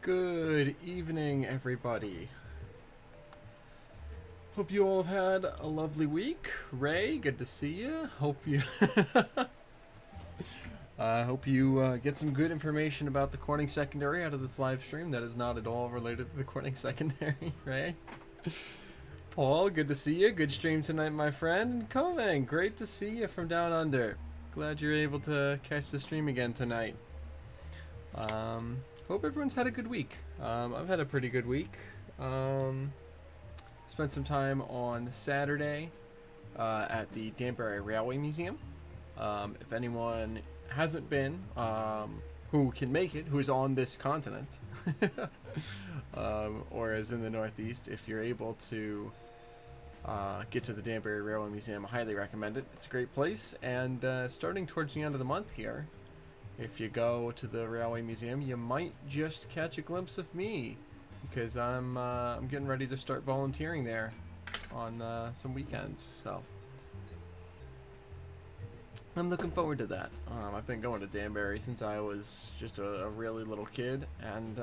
Good evening, everybody. Hope you all have had a lovely week. Ray, good to see you. Hope you get some good information about the Corning Secondary out of this live stream. That is not at all related to the Corning Secondary, Ray. Paul, good to see you. Good stream tonight, my friend. And Kovang, great to see you from down under. Glad you're able to catch the stream again tonight. Hope everyone's had a good week. I've had a pretty good week. Spent some time on Saturday at the Danbury Railway Museum. If anyone hasn't been, who can make it, who is on this continent, or is in the Northeast, if you're able to get to the Danbury Railway Museum, I highly recommend it. It's a great place, and starting towards the end of the month here, if you go to the Railway Museum, you might just catch a glimpse of me, because I'm getting ready to start volunteering there on some weekends, so I'm looking forward to that. I've been going to Danbury since I was just a really little kid, and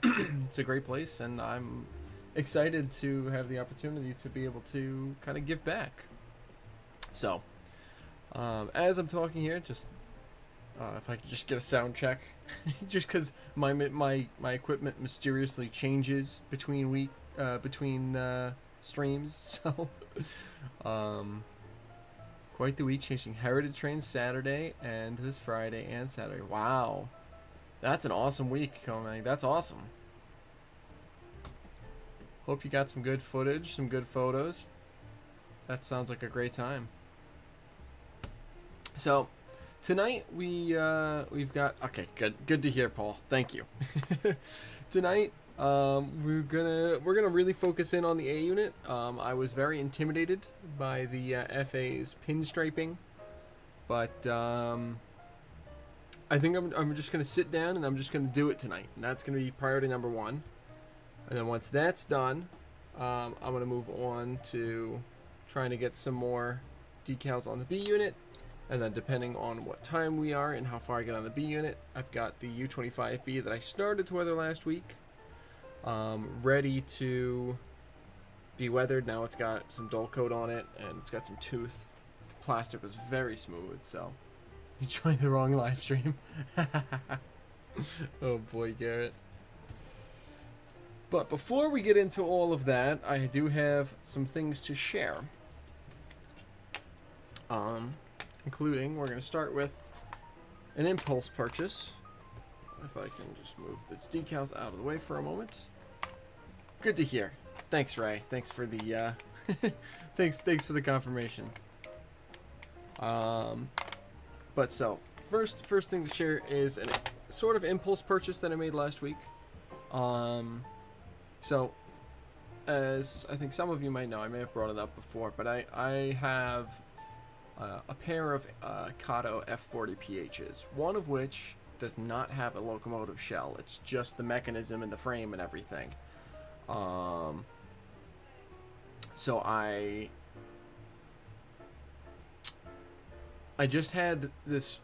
it's a great place, and I'm excited to have the opportunity to be able to kind of give back. So, as I'm talking here, just if I could just get a sound check, just because my equipment mysteriously changes between streams, so quite the week, changing Heritage Trains Saturday and this Friday and Saturday. Wow, that's an awesome week, Comey. That's awesome. Hope you got some good footage, some good photos. That sounds like a great time. So tonight we've got, okay, good to hear, Paul. Thank you. Tonight we're gonna really focus in on the A unit. I was very intimidated by the FA's pinstriping, but I think I'm just gonna sit down and I'm just gonna do it tonight, and that's gonna be priority number one. And then once that's done, I'm gonna move on to trying to get some more decals on the B unit. And then depending on what time we are and how far I get on the B unit, I've got the U25B that I started to weather last week, ready to be weathered. Now it's got some dull coat on it, and it's got some tooth. The plastic was very smooth, so you joined the wrong live stream. Oh boy, Garrett. But before we get into all of that, I do have some things to share. Including, we're going to start with an impulse purchase. If I can just move these decals out of the way for a moment. Good to hear. Thanks, Ray. Thanks for the thanks for the confirmation. But so first thing to share is a sort of impulse purchase that I made last week. So as I think some of you might know, I may have brought it up before, but I have a pair of Kato F40 PHs, one of which does not have a locomotive shell. It's just the mechanism and the frame and everything. So I just had this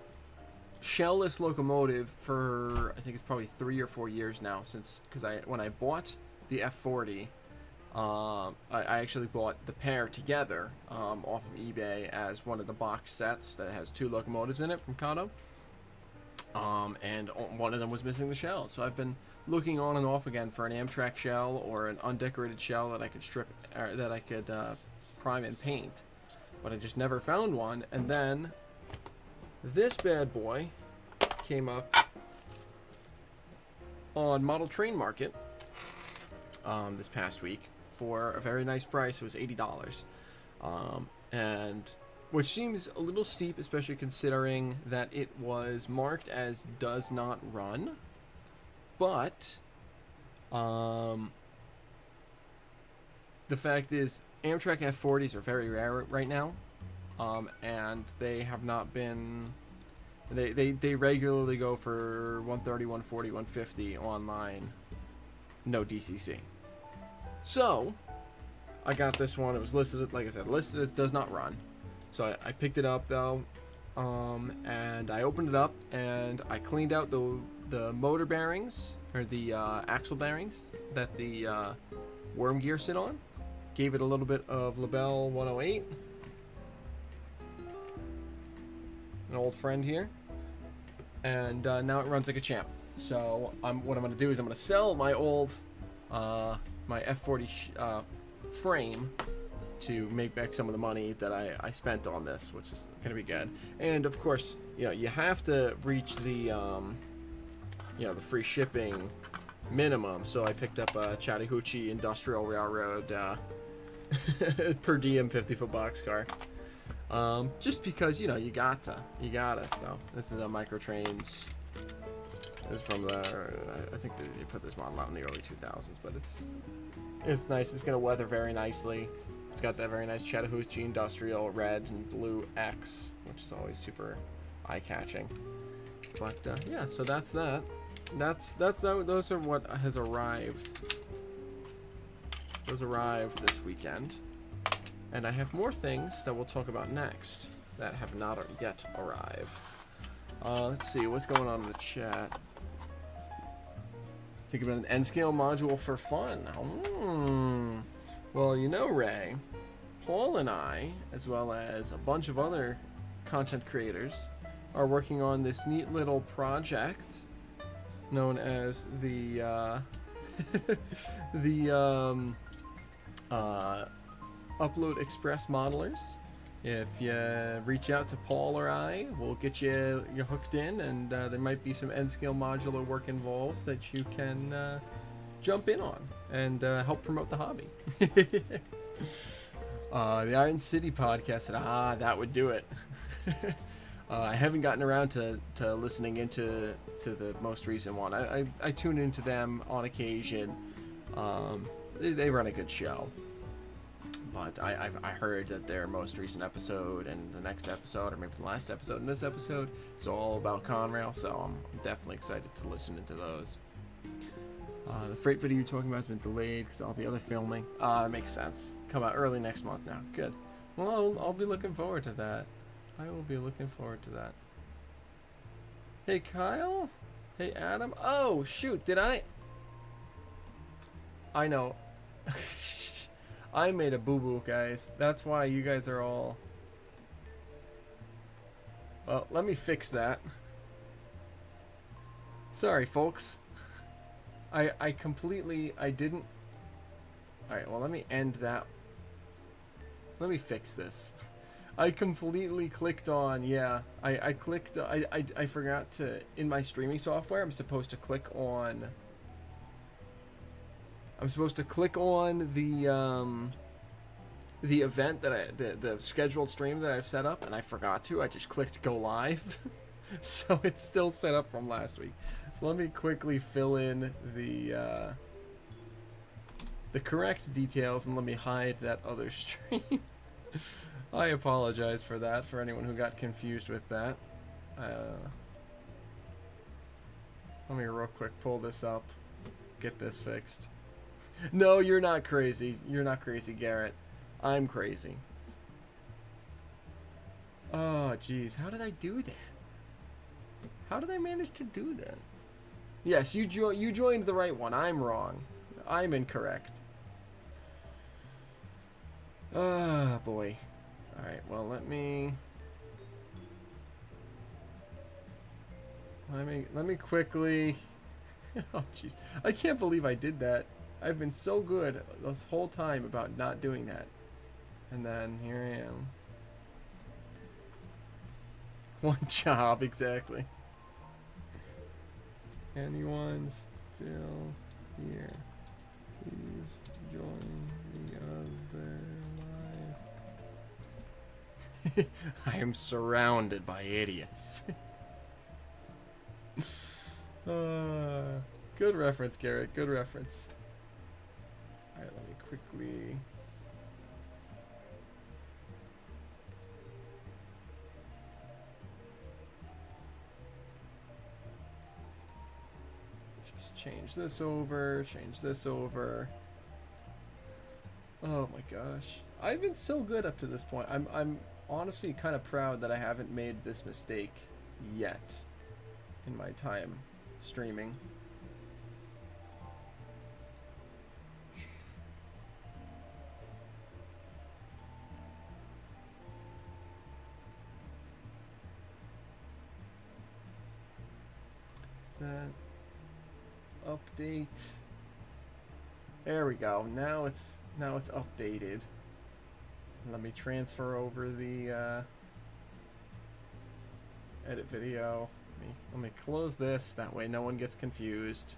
shellless locomotive for, I think it's probably 3 or 4 years now, since, because when I bought the F40, I actually bought the pair together off of eBay as one of the box sets that has 2 locomotives in it from Kato. And one of them was missing the shell. So I've been looking on and off again for an Amtrak shell or an undecorated shell that I could strip, that I could prime and paint. But I just never found one. And then this bad boy came up on Model Train Market this past week for a very nice price. It was $80, and which seems a little steep, especially considering that it was marked as does not run. But the fact is, Amtrak F40s are very rare right now, and they have not been. They regularly go for 130, 140, 150 online, no DCC. So I got this one. It was listed, like I said, listed as does not run. So I picked it up though, and I opened it up and I cleaned out the motor bearings, or the axle bearings that the worm gear sit on. Gave it a little bit of Labelle 108. An old friend here. And now it runs like a champ. So what I'm going to do is I'm going to sell my old, my F40 frame to make back some of the money that I spent on this, which is going to be good. And of course, you have to reach the, the free shipping minimum. So I picked up a Chattahoochee Industrial Railroad per diem 50-foot boxcar. Just because, you gotta. So this is a Microtrains. This is from I think they put this model out in the early 2000s, but it's nice. It's gonna weather very nicely. It's got that very nice Chattahoochee Industrial red and blue X, which is always super eye-catching. But yeah, so that's that. Those are what has arrived. Those arrived this weekend. And I have more things that we'll talk about next that have not yet arrived. Let's see, what's going on in the chat? Think about an N-scale module for fun. Well, Ray, Paul and I, as well as a bunch of other content creators, are working on this neat little project known as the Upload Express Modelers. If you reach out to Paul or I, we'll get you hooked in, and there might be some N-scale modular work involved that you can jump in on and help promote the hobby. The Iron City podcast said, that would do it. I haven't gotten around to listening into the most recent one. I tune into them on occasion. They run a good show. But I heard that their most recent episode and the next episode, or maybe the last episode and this episode, is all about Conrail, so I'm definitely excited to listen into those. The freight video you're talking about has been delayed because all the other filming. That makes sense. Come out early next month now. Good. Well, I'll be looking forward to that. I will be looking forward to that. Hey, Kyle? Hey, Adam? Oh, shoot. Did I know. I made a boo-boo, guys. That's why you guys are all... Well, let me fix that. Sorry, folks. I didn't... Alright, well, let me end that. Let me fix this. I completely clicked on... Yeah, I clicked... I forgot to... In my streaming software, I'm supposed to click on... the event that the scheduled stream that I've set up, and I forgot to. I just clicked go live. So it's still set up from last week. So let me quickly fill in the correct details, and let me hide that other stream. I apologize for that, for anyone who got confused with that. Let me real quick pull this up, get this fixed. No, you're not crazy. You're not crazy, Garrett. I'm crazy. Oh, jeez. How did I do that? How did I manage to do that? Yes, you joined the right one. I'm wrong. I'm incorrect. Ah, boy. Alright, well, let me quickly... Oh, jeez. I can't believe I did that. I've been so good this whole time about not doing that. And then here I am. One job, exactly. Anyone still here? Please join the other live. I am surrounded by idiots. Good reference, Garrett. Good reference. Alright, let me quickly... just change this over, Oh my gosh. I've been so good up to this point. I'm honestly kind of proud that I haven't made this mistake yet in my time streaming. that update? There we go. Now it's updated. Let me transfer over the edit video. Let me close this. That way no one gets confused.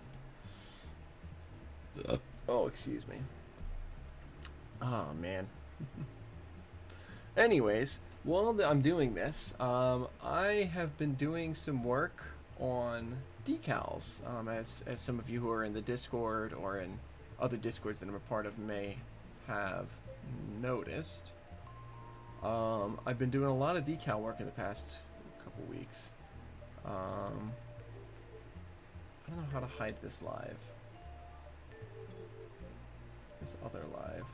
Oh, excuse me. Oh, man. Anyways, while I'm doing this, I have been doing some work on decals, as some of you who are in the Discord or in other Discords that I'm a part of may have noticed. I've been doing a lot of decal work in the past couple weeks. I don't know how to hide this live. This other live.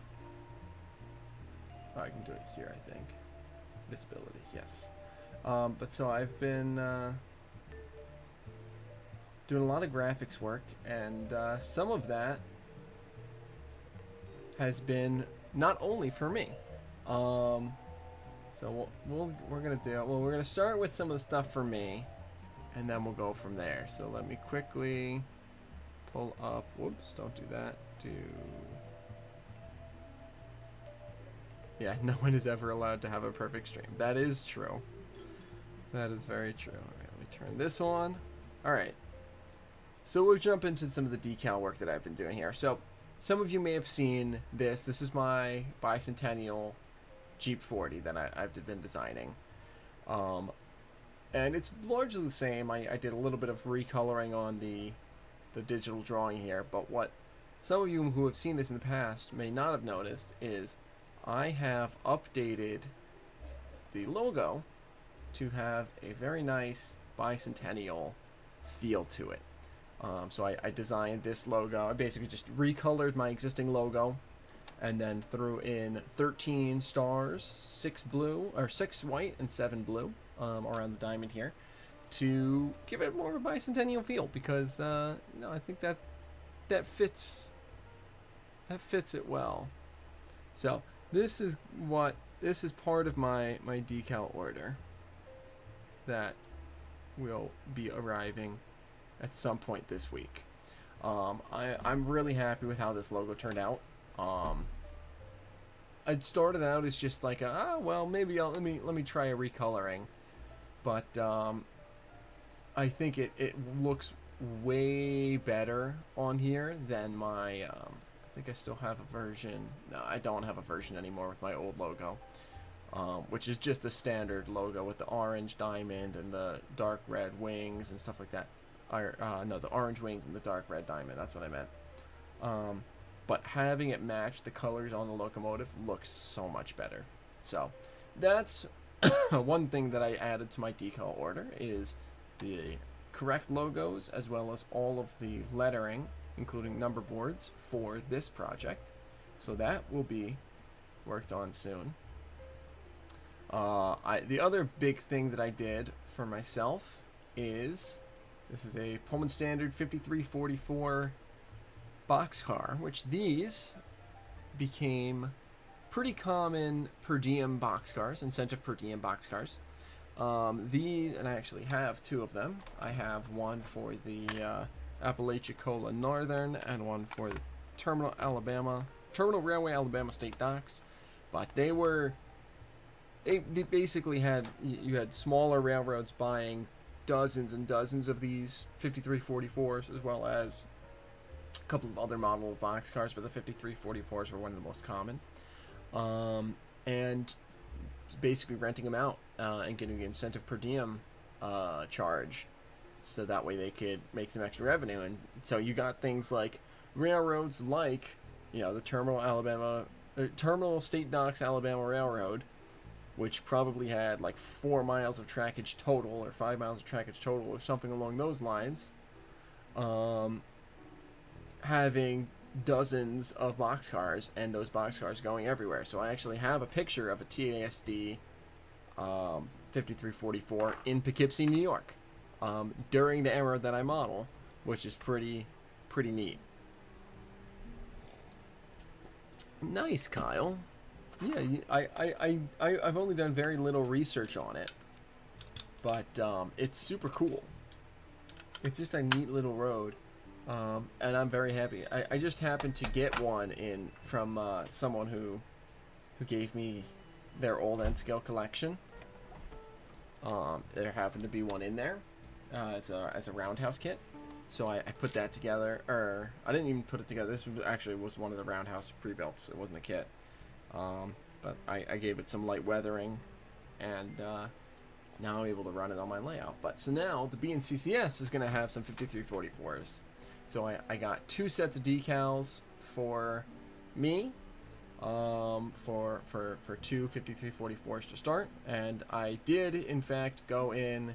Oh, I can do it here, I think. Visibility, yes. But so I've been doing a lot of graphics work, and some of that has been not only for me. So we're gonna start with some of the stuff for me, and then we'll go from there. So let me quickly pull up. Whoops! Don't do that. Yeah, no one is ever allowed to have a perfect stream. That is true. That is very true. All right, let me turn this on. All right. So we'll jump into some of the decal work that I've been doing here. So some of you may have seen this. This is my bicentennial Jeep 40 that I've been designing. And it's largely the same. I did a little bit of recoloring on the digital drawing here, but what some of you who have seen this in the past may not have noticed is I have updated the logo to have a very nice bicentennial feel to it. So I designed this logo. I basically just recolored my existing logo and then threw in 13 stars, 6 white and 7 blue around the diamond here to give it more of a bicentennial feel, because I think that fits it well. So this is part of my decal order that will be arriving at some point this week. I'm really happy with how this logo turned out. I started out as just like maybe let me try a recoloring, but I think it looks way better on here than my I think I still have a version. No, I don't have a version anymore with my old logo, which is just the standard logo with the orange diamond and the dark red wings and stuff like that. No, the orange wings and the dark red diamond. That's what I meant. But having it match the colors on the locomotive looks so much better. So that's one thing that I added to my decal order, is the correct logos as well as all of the lettering, including number boards, for this project. So that will be worked on soon. The other big thing that I did for myself is, this is a Pullman Standard 5344 boxcar, which these became pretty common per diem boxcars, incentive per diem boxcars. These, and I actually have two of them. I have one for the Apalachicola Northern and one for the Terminal Railway Alabama State Docks. But they basically had, you had smaller railroads buying dozens and dozens of these 5344s, as well as a couple of other model of boxcars, but the 5344s were one of the most common. And basically renting them out and getting the incentive per diem charge, so that way they could make some extra revenue. And so you got things like railroads like, the Terminal State Docks Alabama Railroad, which probably had like 4 miles of trackage total, or 5 miles of trackage total, or something along those lines, having dozens of boxcars, and those boxcars going everywhere. So I actually have a picture of a TASD 5344 in Poughkeepsie, New York, during the era that I model, which is pretty neat. Nice, Kyle. Yeah, I've only done very little research on it, but it's super cool. It's just a neat little road, and I'm very happy. I just happened to get one in from someone who gave me their old N scale collection. There happened to be one in there as a roundhouse kit, so I put that together. Or I didn't even put it together. This was one of the roundhouse pre-builts. It wasn't a kit, but I gave it some light weathering, and now I'm able to run it on my layout. But so now the BNCCS is going to have some 5344s. So I got 2 sets of decals for me, for 2 5344s to start. And I did in fact go in,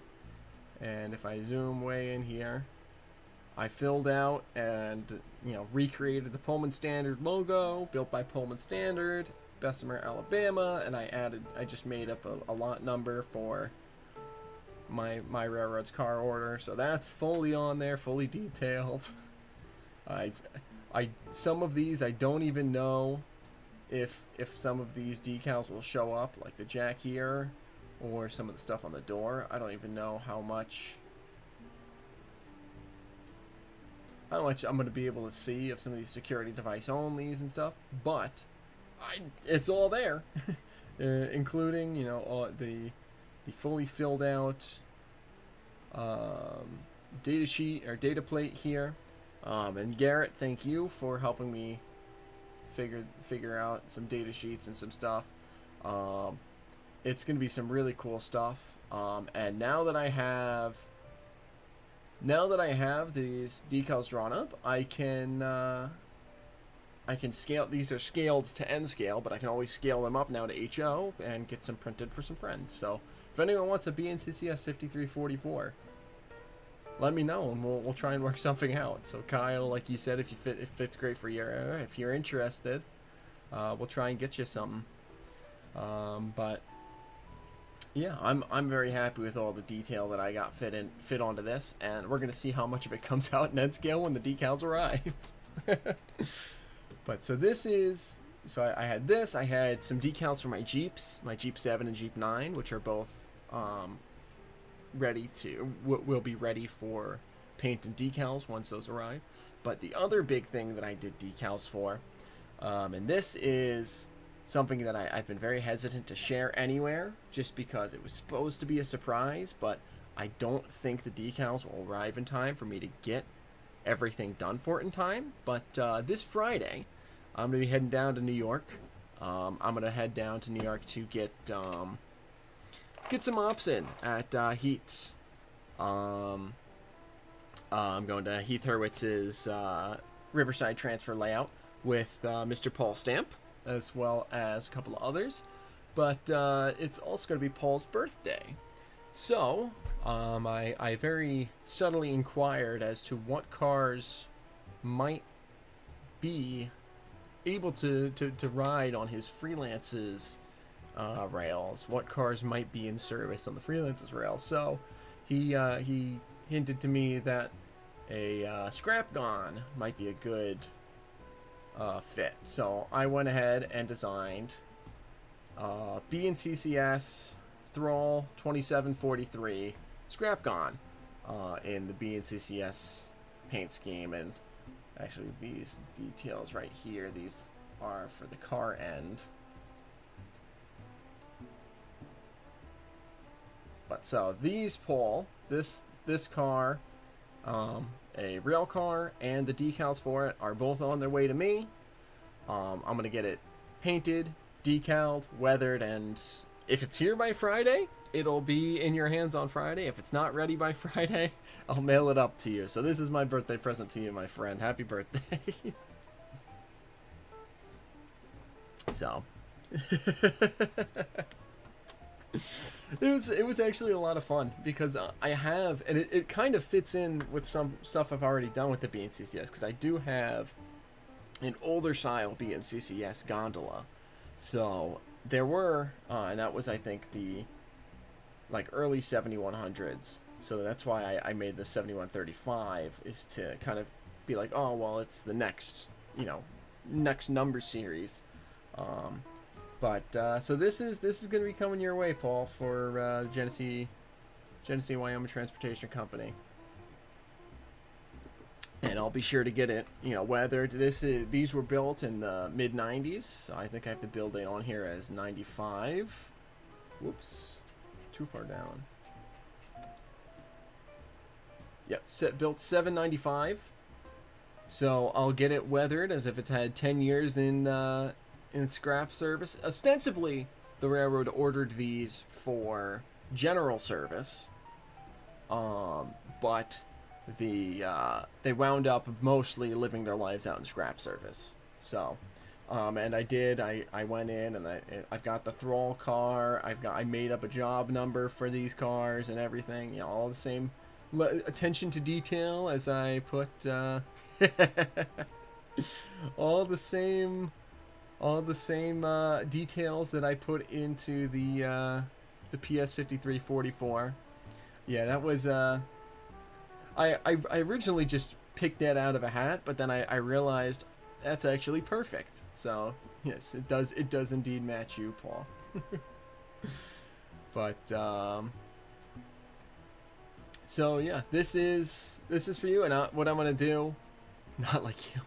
and if I zoom way in here, I filled out and recreated the Pullman Standard logo, built by Pullman Standard, Bessemer, Alabama, and I just made up a lot number for my railroad's car order, so that's fully on there, fully detailed. Some of these I don't even know if some of these decals will show up, like the jack here, or some of the stuff on the door. I don't even know how much I'm going to be able to see of some of these security device onlys and stuff, but it's all there, including all the fully filled out data sheet or data plate here. And Garrett, thank you for helping me figure out some data sheets and some stuff. It's going to be some really cool stuff. And now that I have these decals drawn up, I can scale. These are scaled to N scale, but I can always scale them up now to HO and get some printed for some friends. So if anyone wants a BNCCS 5344, let me know and we'll try and work something out. So Kyle, like you said, if it fits great for you, if you're interested, we'll try and get you something. But yeah, I'm very happy with all the detail that I got fit onto this, and we're gonna see how much of it comes out in N scale when the decals arrive. But so this is, so I had this, I had some decals for my Jeeps, my Jeep 7 and Jeep 9, which are both will be ready for paint and decals once those arrive. But the other big thing that I did decals for, and this is something that I've been very hesitant to share anywhere, just because it was supposed to be a surprise, but I don't think the decals will arrive in time for me to get everything done for it in time. But this Friday, I'm going to be heading down to New York. I'm going to head down to New York to get some ops in at Heath's. I'm going to Heath Hurwitz's Riverside Transfer Layout with Mr. Paul Stamp, as well as a couple of others. But it's also going to be Paul's birthday. So I very subtly inquired as to what cars might be able to ride on his Freelance's rails, what cars might be in service on the Freelance's rails. So he hinted to me that a Scrap Gone might be a good fit. So I went ahead and designed BNCCS Thrall 2743 Scrap Gone in the BNCCS paint scheme. And actually these details right here, these are for the car end. But so these Paul, this car, a rail car, and the decals for it are both on their way to me. I'm gonna get it painted, decaled, weathered, and if it's here by Friday, it'll be in your hands on Friday. If it's not ready by Friday, I'll mail it up to you. So this is my birthday present to you, my friend. Happy birthday. So it was actually a lot of fun, because I have, and it kind of fits in with some stuff I've already done with the BNCCS, because I do have an older style BNCCS gondola. So there were, and that was, I think, the early 7100s. So that's why I made the 7135, is to kind of be like, oh well, it's the next number series. But so this is going to be coming your way, Paul, for Genesee Wyoming Transportation Company. and I'll be sure to get it, weathered. These were built in the mid 90s, so I think I have to build it on here as 95. Whoops, too far down. Yep, built 795. So I'll get it weathered as if it's had 10 years in scrap service. Ostensibly, the railroad ordered these for general service, but they wound up mostly living their lives out in scrap service. So, and I went in and I've got the thrall car. I made up a job number for these cars and everything. All the same attention to detail as I put. all the same details that I put into the PS5344. Yeah, that was I originally just picked that out of a hat, but then I realized that's actually perfect. So yes, it does indeed match you, Paul. But so yeah, this is for you, and what I'm gonna do. Not like you.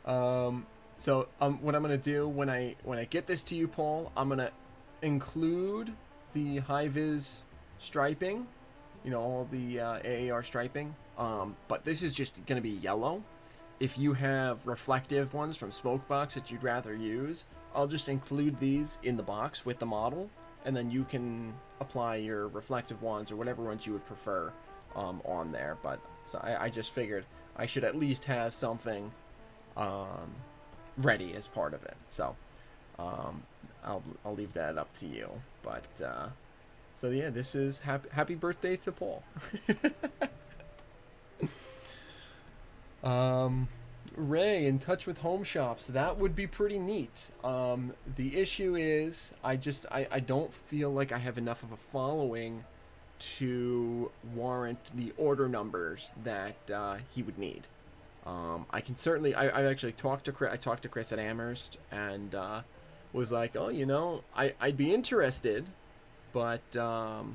What I'm gonna do when I get this to you, Paul, I'm gonna include the high-vis striping, all the AAR striping. But this is just gonna be yellow. If you have reflective ones from Smokebox that you'd rather use, I'll just include these in the box with the model, and then you can apply your reflective ones or whatever ones you would prefer. On there, but so I just figured I should at least have something ready as part of it. So I'll leave that up to you. But so yeah, this is happy birthday to Paul. Ray, in touch with home shops, that would be pretty neat. The issue is I don't feel like I have enough of a following to warrant the order numbers that he would need. I can certainly. I actually talked to Chris. I talked to Chris at Amherst and was like, oh, I'd be interested, but I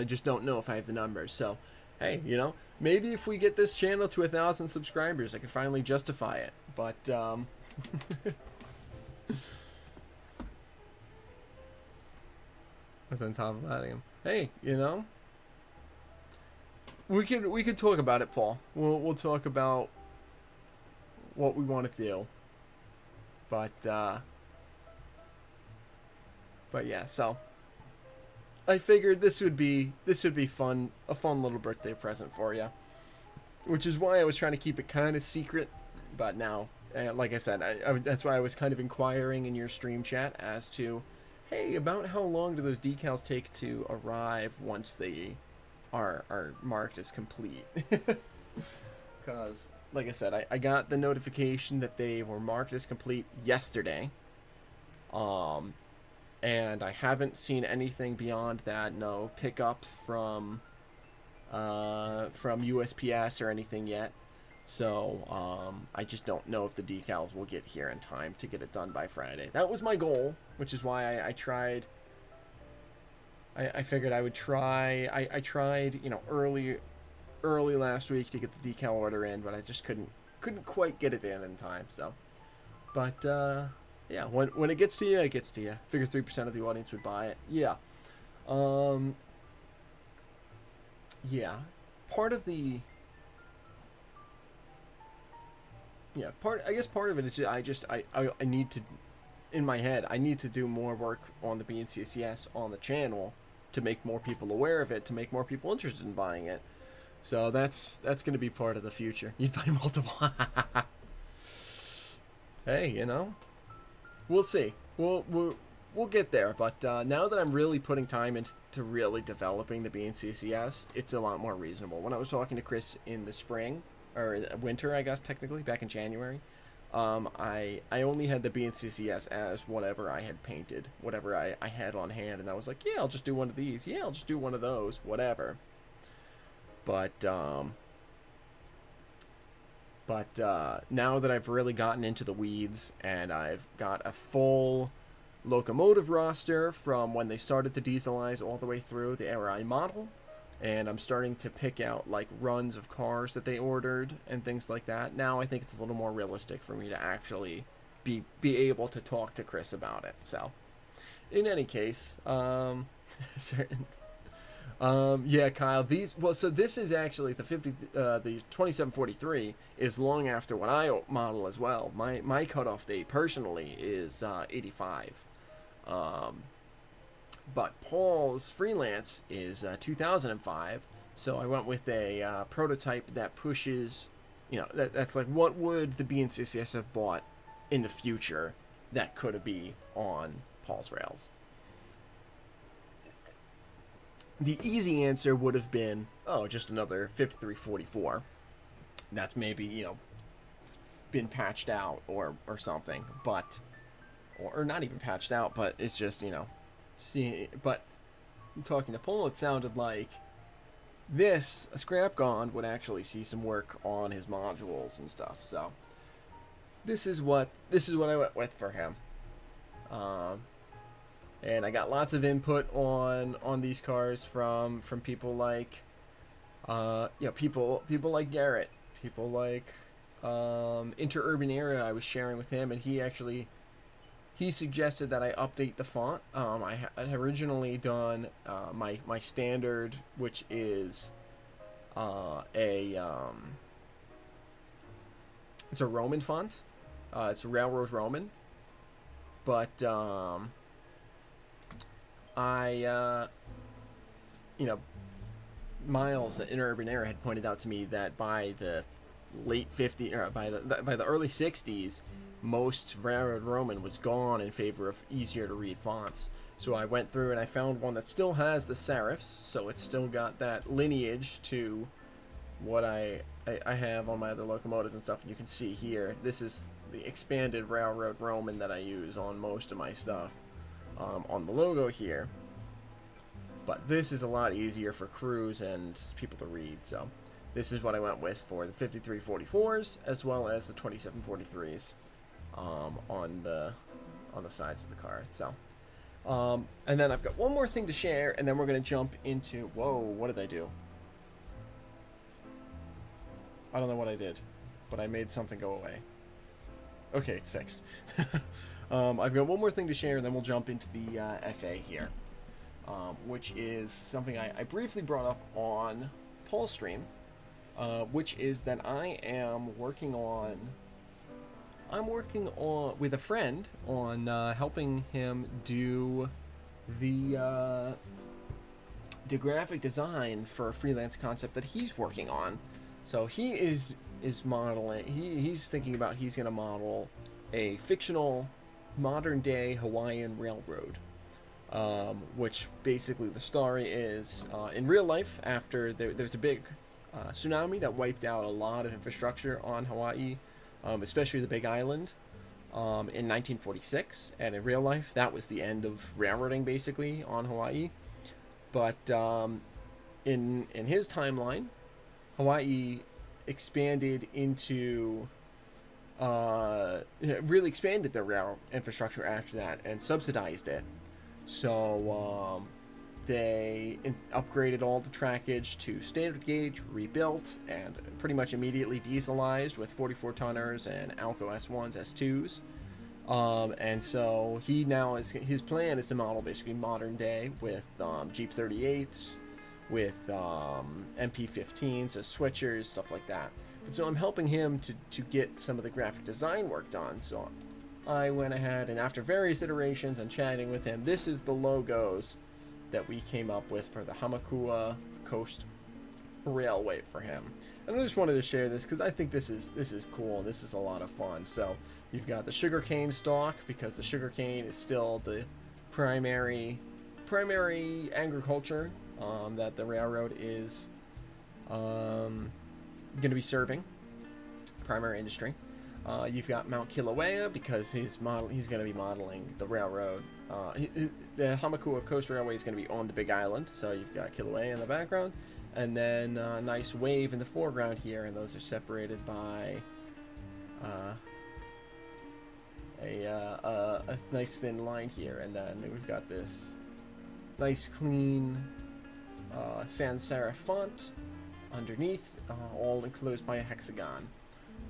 just don't know if I have the numbers. So, hey, maybe if we get this channel to 1,000 subscribers, I can finally justify it. But What's on top of that him? Hey, we could talk about it, Paul. We'll talk about what we want to do. But yeah, so I figured this would be fun, a fun little birthday present for you. Which is why I was trying to keep it kind of secret, but now, like I said, that's why I was kind of inquiring in your stream chat as to, hey, about how long do those decals take to arrive once they are marked as complete? Because, like I said, I got the notification that they were marked as complete yesterday. And I haven't seen anything beyond that. No pickup from USPS or anything yet. So I just don't know if the decals will get here in time to get it done by Friday. That was my goal, which is why I tried. I figured I would try. I tried, early last week to get the decal order in, but I just couldn't quite get it in time. So, but yeah, when it gets to you, it gets to you. Figure 3% of the audience would buy it. Yeah. Yeah. Part of the. Yeah, I guess part of it is I need to, in my head, I need to do more work on the BNCCS on the channel to make more people aware of it, to make more people interested in buying it. So that's going to be part of the future. You'd buy multiple. Hey, we'll see. We'll get there. But now that I'm really putting time into really developing the BNCCS, it's a lot more reasonable. When I was talking to Chris in the spring, or winter, I guess, technically, back in January, I only had the BNCCS as whatever I had painted, whatever I had on hand, and I was like, yeah, I'll just do one of these, yeah, I'll just do one of those, whatever. But now that I've really gotten into the weeds, and I've got a full locomotive roster from when they started to dieselize all the way through the era I model, and I'm starting to pick out like runs of cars that they ordered and things like that. Now I think it's a little more realistic for me to actually be able to talk to Chris about it. So, in any case, certain. Yeah, Kyle. So this is actually the 2743 is long after what I model as well. My cutoff date personally is 85. But Paul's freelance is 2005. So I went with a prototype that pushes, that's like what would the BNCCS have bought in the future that could be on Paul's rails. The easy answer would have been, just another 5344. That's maybe, been patched out or something, but, or not even patched out, but it's just, but talking to Paul, it sounded like a scrap gone would actually see some work on his modules and stuff. So this is what I went with for him. And I got lots of input on these cars from people like, people like Garrett, people like Interurban Era. I was sharing with him, and he suggested that I update the font. I had originally done my standard, which is it's a Roman font. It's a Railroad Roman, but Miles, the Interurban Era, had pointed out to me that by the late 50s, or by the early 60s, most Railroad Roman was gone in favor of easier to read fonts. So I went through and I found one that still has the serifs, so it's still got that lineage to what I have on my other locomotives and stuff. And you can see here, this is the expanded Railroad Roman that I use on most of my stuff. On the logo here, but this is a lot easier for crews and people to read, so this is what I went with for the 5344s as well as the 2743s on the sides of the car. So and then I've got one more thing to share, and then we're going to jump into, whoa, what did I do? I don't know what I did, but I made something go away. Okay, it's fixed. I've got one more thing to share, and then we'll jump into the FA here, which is something I briefly brought up on Paul's stream, which is that I'm working on with a friend on helping him do the graphic design for a freelance concept that he's working on. So he is modeling. He's thinking about he's going to model a fictional modern-day Hawaiian railroad, which basically the story is in real life, after there's a big tsunami that wiped out a lot of infrastructure on Hawaii, especially the Big Island, in 1946, and in real life that was the end of railroading basically on Hawaii. But in his timeline, Hawaii expanded into really expanded their rail infrastructure after that and subsidized it. So they upgraded all the trackage to standard gauge, rebuilt, and pretty much immediately dieselized with 44 tonners and Alco S1s, S2s. And so his plan is to model basically modern day with Jeep 38s, with MP15s, so switchers, stuff like that. And so I'm helping him to get some of the graphic design work done. So I went ahead, and after various iterations and chatting with him, this is the logos that we came up with for the Hamakua Coast Railway for him. And I just wanted to share this because I think this is cool, and this is a lot of fun. So you've got the sugarcane stalk, because the sugarcane is still the primary agriculture that the railroad is going to be serving, primary industry. You've got Mount Kilauea, because he's going to be modeling the railroad. The Hamakua Coast Railway is going to be on the Big Island, so you've got Kilauea in the background, and then a nice wave in the foreground here, and those are separated by a nice thin line here, and then we've got this nice clean sans serif font underneath, all enclosed by a hexagon,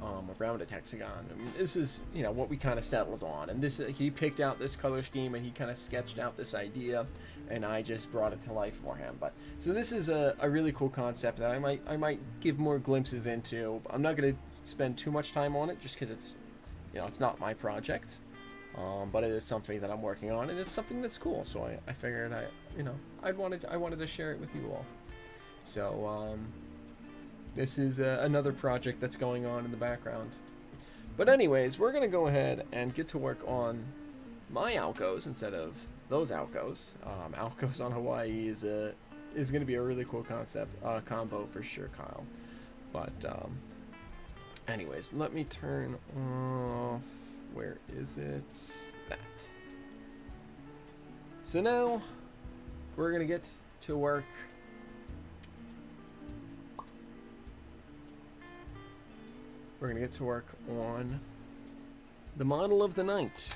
a rounded hexagon. I mean, this is, you know, what we kind of settled on, and this he picked out this color scheme and he kind of sketched out this idea, and I just brought it to life for him. But so this is a really cool concept that I might give more glimpses into. I'm not going to spend too much time on it just because it's, you know, it's not my project, but it is something that I'm working on, and it's something that's cool. So I figured I wanted to share it with you all. So this is another project that's going on in the background. But anyways, we're gonna go ahead and get to work on my Alcos instead of those Alcos. Alcos on Hawaii is gonna be a really cool concept combo for sure, Kyle. But anyways, let me turn off. Where is it? That. So now we're gonna get to work. We're gonna get to work on the model of the night,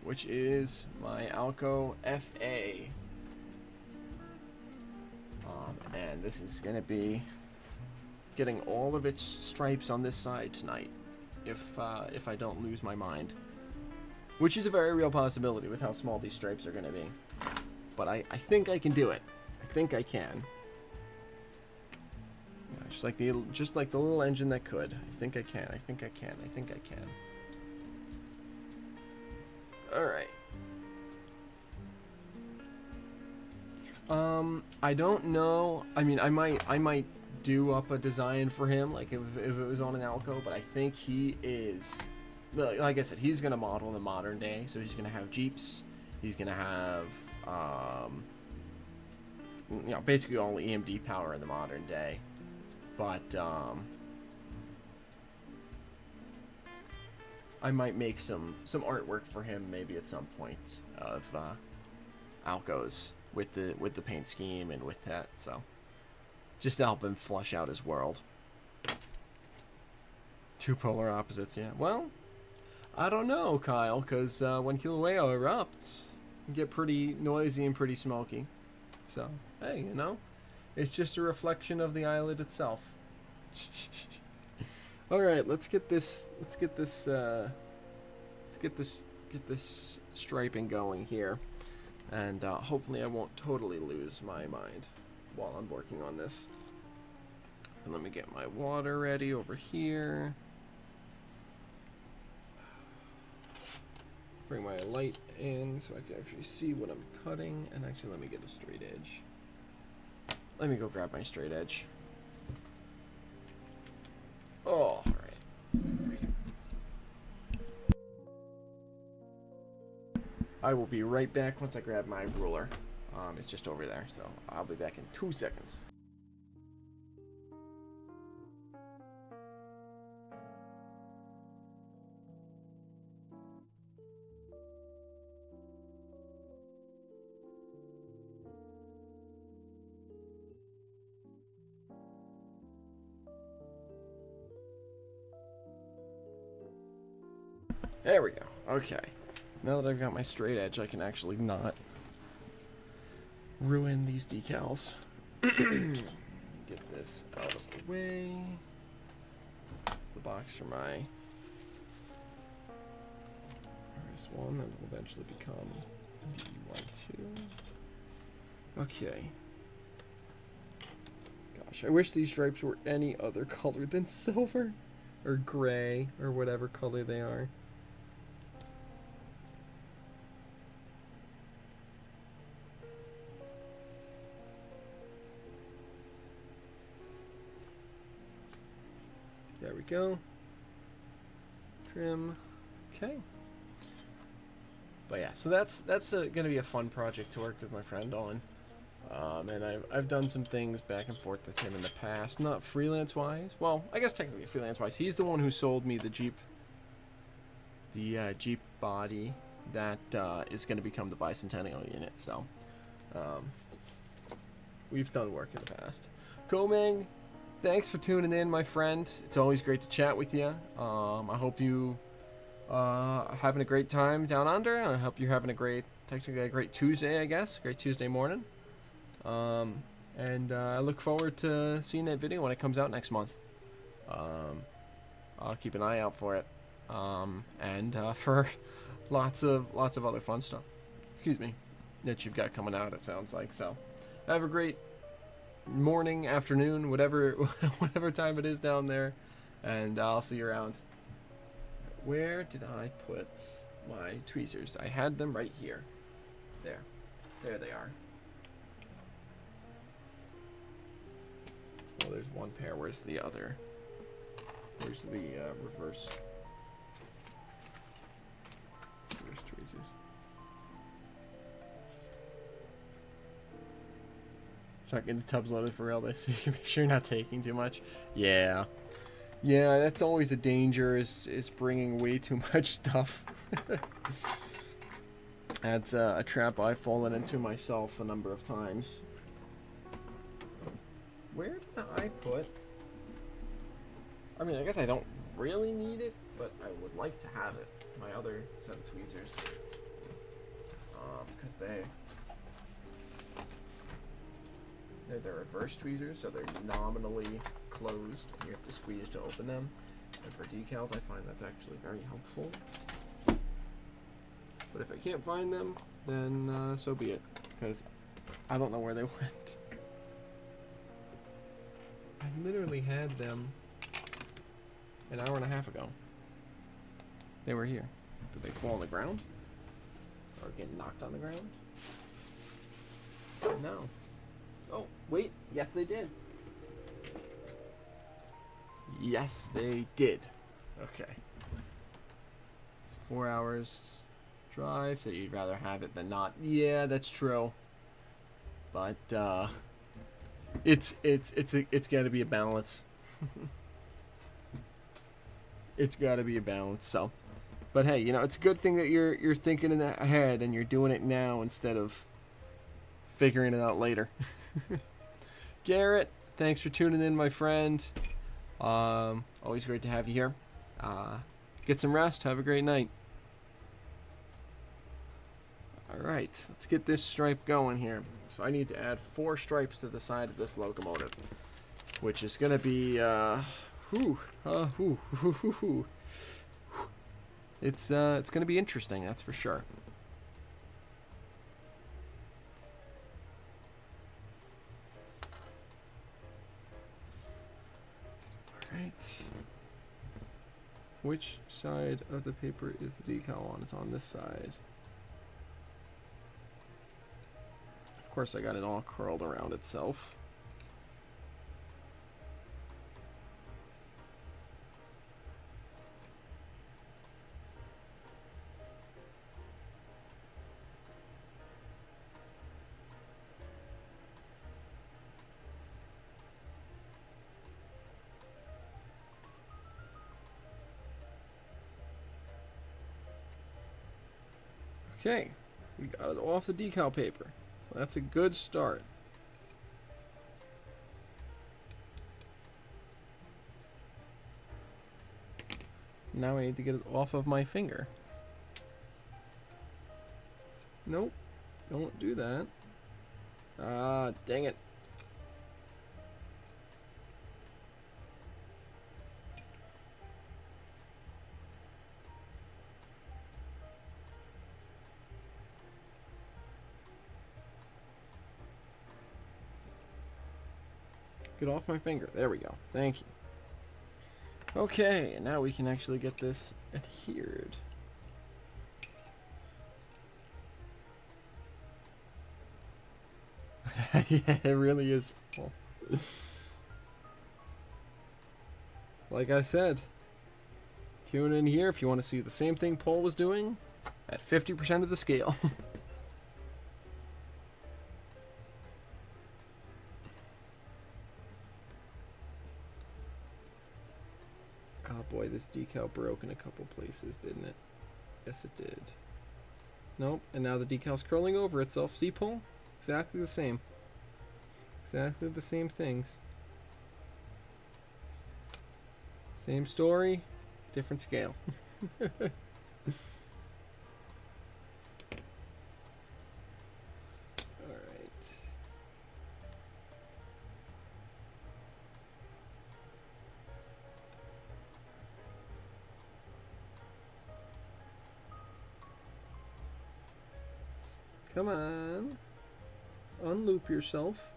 which is my Alco FA. And this is gonna be getting all of its stripes on this side tonight, if I don't lose my mind, which is a very real possibility with how small these stripes are gonna be. But I think I can do it. I think I can. Just like the little engine that could. I think I can. I think I can. I think I can. All right. I don't know. I mean, I might do up a design for him, like if it was on an Alco. But I think he is. Like I said, he's gonna model the modern day. So he's gonna have Jeeps. He's gonna have you know, basically all EMD power in the modern day. But I might make some artwork for him maybe at some point of Alcos with the paint scheme and with that, so just to help him flush out his world. Two polar opposites, yeah. Well, I don't know, Kyle, because when Kilauea erupts, it get pretty noisy and pretty smoky. So hey, you know. It's just a reflection of the island itself. All right, let's get this striping going here, and hopefully I won't totally lose my mind while I'm working on this. And let me get my water ready over here. Bring my light in so I can actually see what I'm cutting, and actually let me get a straight edge. Let me go grab my straight edge. Oh, all right. I will be right back once I grab my ruler. It's just over there, so I'll be back in 2 seconds. There we go. Okay. Now that I've got my straight edge, I can actually not ruin these decals. Get this out of the way. It's the box for my RS1 that will eventually become D12. Okay. Gosh, I wish these stripes were any other color than silver or gray or whatever color they are. There we go. Trim. Okay. But yeah, so that's going to be a fun project to work with my friend on. And I've done some things back and forth with him in the past, not freelance-wise. Well, I guess technically freelance-wise. He's the one who sold me the Jeep body that is going to become the Bicentennial unit. So we've done work in the past. Komeng, thanks for tuning in, my friend. It's always great to chat with you. I hope you having a great time down under. I hope you're having technically a great Tuesday, I guess. Great Tuesday morning. And I look forward to seeing that video when it comes out next month. I'll keep an eye out for it. And for lots of other fun stuff. Excuse me. That you've got coming out, it sounds like. So, have a great morning, afternoon, whatever time it is down there. And I'll see you around. Where did I put my tweezers? I had them right here. There they are. Well, there's one pair. Where's the other? Where's the reverse tweezers? Checking the tub's loaded for real. This, so you make sure you're not taking too much. Yeah, that's always a danger. Is bringing way too much stuff. That's a trap I've fallen into myself a number of times. Where did I put? I mean, I guess I don't really need it, but I would like to have it. My other set of tweezers, because they're the reverse tweezers, so they're nominally closed. You have to squeeze to open them. And for decals, I find that's actually very helpful. But if I can't find them, then so be it, because I don't know where they went. I literally had them an hour and a half ago. They were here. Did they fall on the ground? Or get knocked on the ground? No. Oh, wait. Yes, they did. Yes, they did. Okay. It's 4 hours drive, so you'd rather have it than not. Yeah, that's true. But it's got to be a balance. It's got to be a balance. So, but hey, it's a good thing that you're thinking in that ahead and you're doing it now instead of figuring it out later. Garrett, thanks for tuning in, my friend. Always great to have you here. Get some rest. Have a great night. Alright, let's get this stripe going here. So I need to add 4 stripes to the side of this locomotive, which is going to be, it's going to be interesting, that's for sure. Alright. Which side of the paper is the decal on? It's on this side. Of course, I got it all curled around itself. Okay, we got it off the decal paper. So that's a good start. Now I need to get it off of my finger. Nope, don't do that. Ah, dang it. Get off my finger. There we go. Thank you. Okay, and now we can actually get this adhered. Yeah, it really is full. Like I said, tune in here if you want to see the same thing Paul was doing at 50% of the scale. Oh boy, this decal broke in a couple places, didn't it? Yes, it did. Nope, and now the decal's curling over itself. See, Paul? Exactly the same. Exactly the same things. Same story, different scale. Come on. Unloop yourself.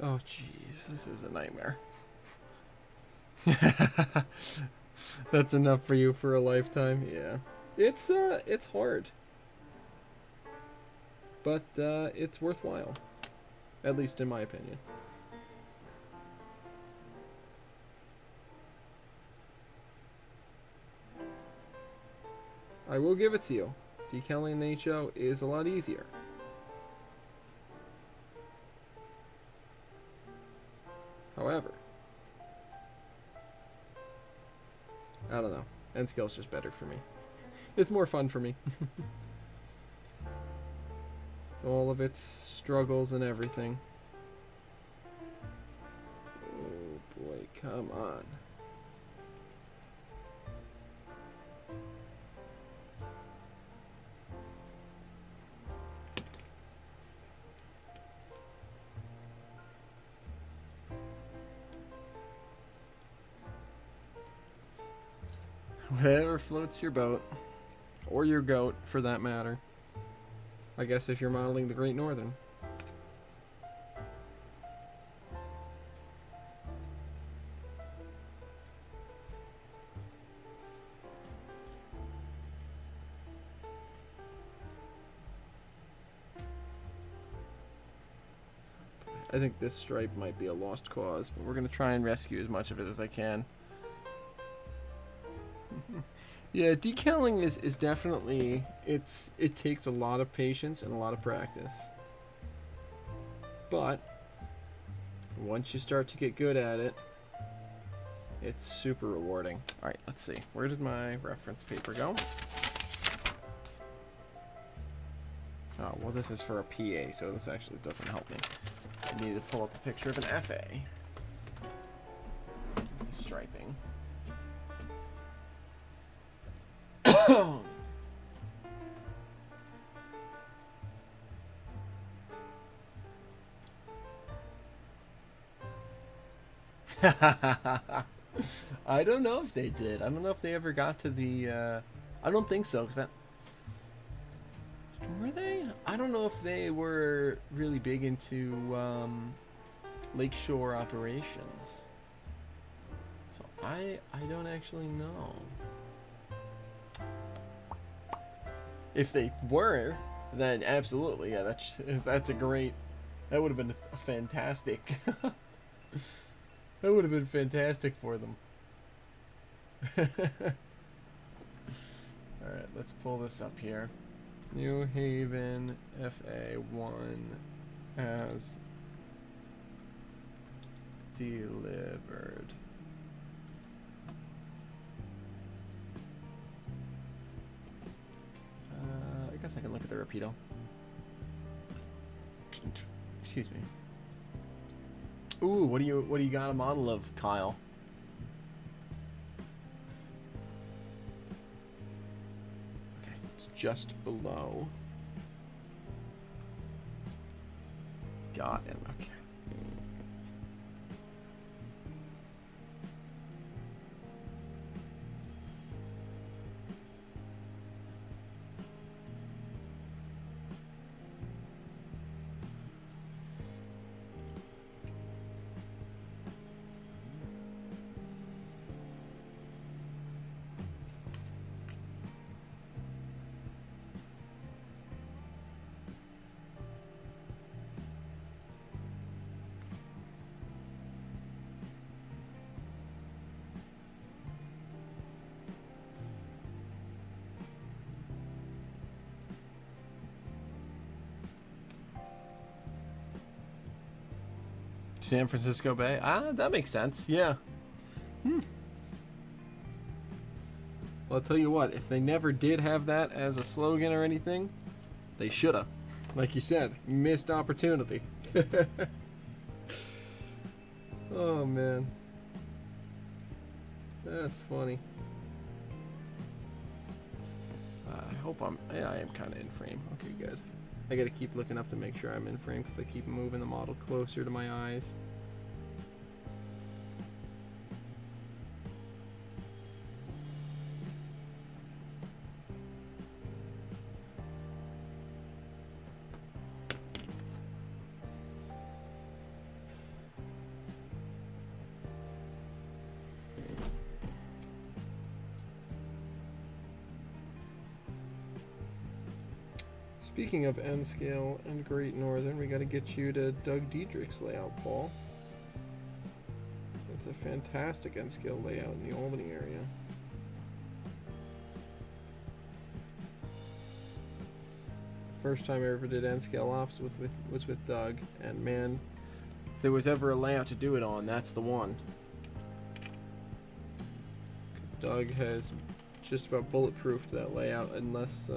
Oh, jeez. This is a nightmare. That's enough for you for a lifetime? Yeah. It's hard. But it's worthwhile. At least in my opinion. I will give it to you. Decaling an HO is a lot easier. However, I don't know. N scale's just better for me. It's more fun for me. All of its struggles and everything. Oh boy, come on. Whatever floats your boat. Or your goat, for that matter. I guess if you're modeling the Great Northern. I think this stripe might be a lost cause, but we're going to try and rescue as much of it as I can. Yeah, decaling is definitely, it takes a lot of patience and a lot of practice. But once you start to get good at it, it's super rewarding. Alright, let's see. Where did my reference paper go? Oh, well this is for a PA, so this actually doesn't help me. I need to pull up a picture of an FA. The striping. I don't know if they did. I don't know if they ever got to the I don't think so, because that were they? I don't know if they were really big into lakeshore operations. So I don't actually know. If they were, then absolutely, yeah, that's a great, that would have been a fantastic, that would have been fantastic for them. Alright, let's pull this up here. New Haven FA1 as delivered. I guess I can look at the Rapido. Excuse me. Ooh, what do you got a model of, Kyle? Okay, it's just below. Got it. Okay. San Francisco Bay. Ah, that makes sense. Yeah. Well, I'll tell you what, if they never did have that as a slogan or anything, they shoulda. Like you said, missed opportunity. Oh, man. That's funny. I hope yeah, I am kind of in frame. Okay, good. I gotta keep looking up to make sure I'm in frame because I keep moving the model closer to my eyes. Speaking of N-Scale and Great Northern, we got to get you to Doug Diedrich's layout, Paul. It's a fantastic N-Scale layout in the Albany area. First time I ever did N-Scale ops was with Doug, and man, if there was ever a layout to do it on, that's the one. Because Doug has just about bulletproofed that layout, unless...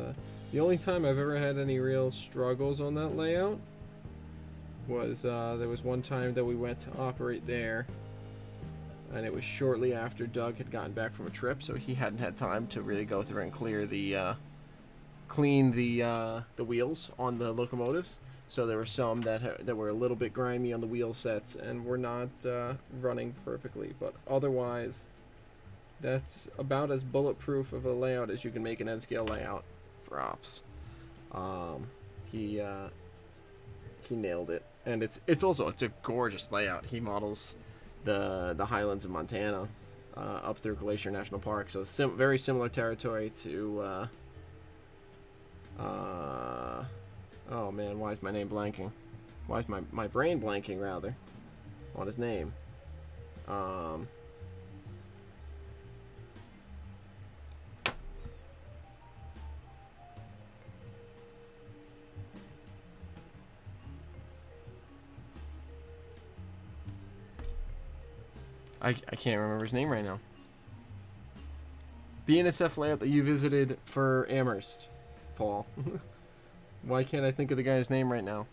the only time I've ever had any real struggles on that layout was there was one time that we went to operate there, and it was shortly after Doug had gotten back from a trip, so he hadn't had time to really go through and clear the clean the wheels on the locomotives. So there were some that were a little bit grimy on the wheel sets and were not running perfectly, but otherwise that's about as bulletproof of a layout as you can make an N-Scale layout for ops. He nailed it, and it's a gorgeous layout. He models the highlands of Montana up through Glacier National Park, so very similar territory to oh man, why is my name blanking? Why is my brain blanking rather on his name? I can't remember his name right now. BNSF layout that you visited for Amherst, Paul. Why can't I think of the guy's name right now?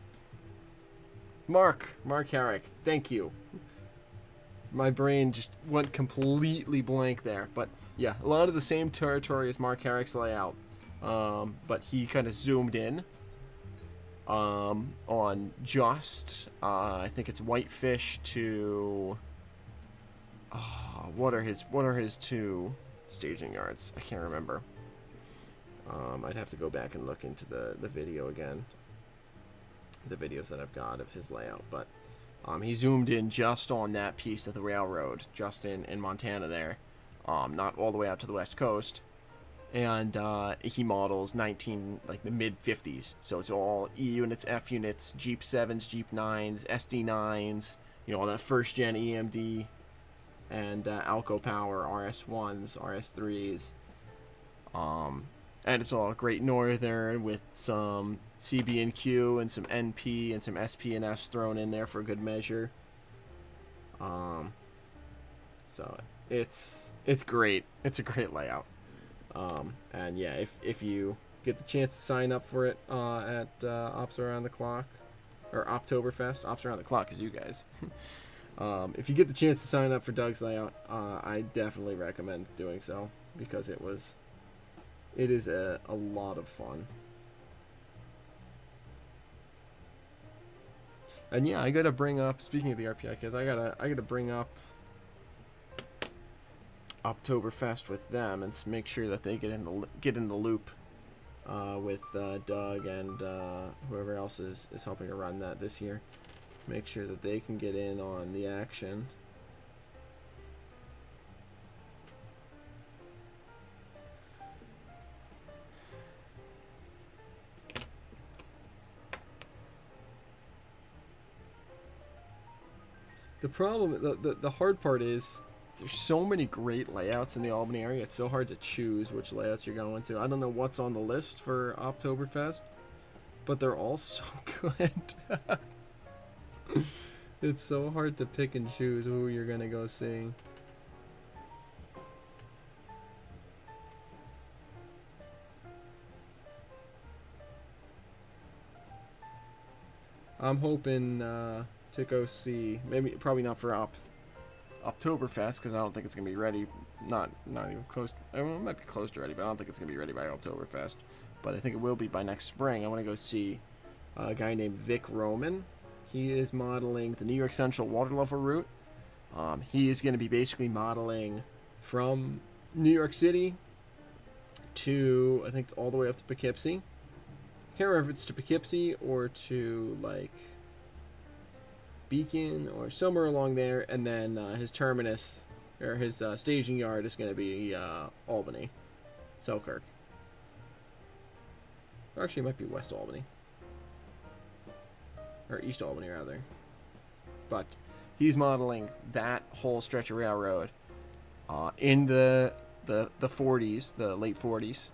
Mark Herrick. Thank you. My brain just went completely blank there. But yeah, a lot of the same territory as Mark Herrick's layout. But he kind of zoomed in on just, I think it's Whitefish to... what are his two staging yards? I can't remember. I'd have to go back and look into the video again. The videos that I've got of his layout, but he zoomed in just on that piece of the railroad, just in Montana there, not all the way out to the west coast, and he models like the mid 50s, so it's all E units, F units, Jeep 7s, Jeep 9s, SD 9s, you know, all that first gen EMD. And Alco Power, RS1s, RS3s. And it's all Great Northern with some CB&Q and some NP and some SP and S thrown in there for good measure. So it's great. It's a great layout. And yeah, if you get the chance to sign up for it at Ops Around the Clock, or Optoberfest, Ops Around the Clock is you guys. If you get the chance to sign up for Doug's layout, I definitely recommend doing so, because it is a lot of fun. And yeah, I gotta bring up, speaking of the RPI kids, I gotta bring up Oktoberfest with them and make sure that they get in the loop with Doug and whoever else is helping to run that this year. Make sure that they can get in on the action. The problem, the hard part is there's so many great layouts in the Albany area. It's so hard to choose which layouts you're going to. I don't know what's on the list for Oktoberfest, but they're all so good. It's so hard to pick and choose who you're gonna go see. I'm hoping to go see, maybe probably not for Oktoberfest, because I don't think it's gonna be ready. Not even close. It might be close to ready, but I don't think it's gonna be ready by Oktoberfest. But I think it will be by next spring. I want to go see a guy named Vic Roman. He is modeling the New York Central water level route. He is going to be basically modeling from New York City to, I think, all the way up to Poughkeepsie. I can't remember if it's to Poughkeepsie or to, like, Beacon or somewhere along there. And then his terminus, or his staging yard is going to be Albany, Selkirk. Or actually, it might be West Albany. Or East Albany, rather. But he's modeling that whole stretch of railroad in the 40s, the late 40s,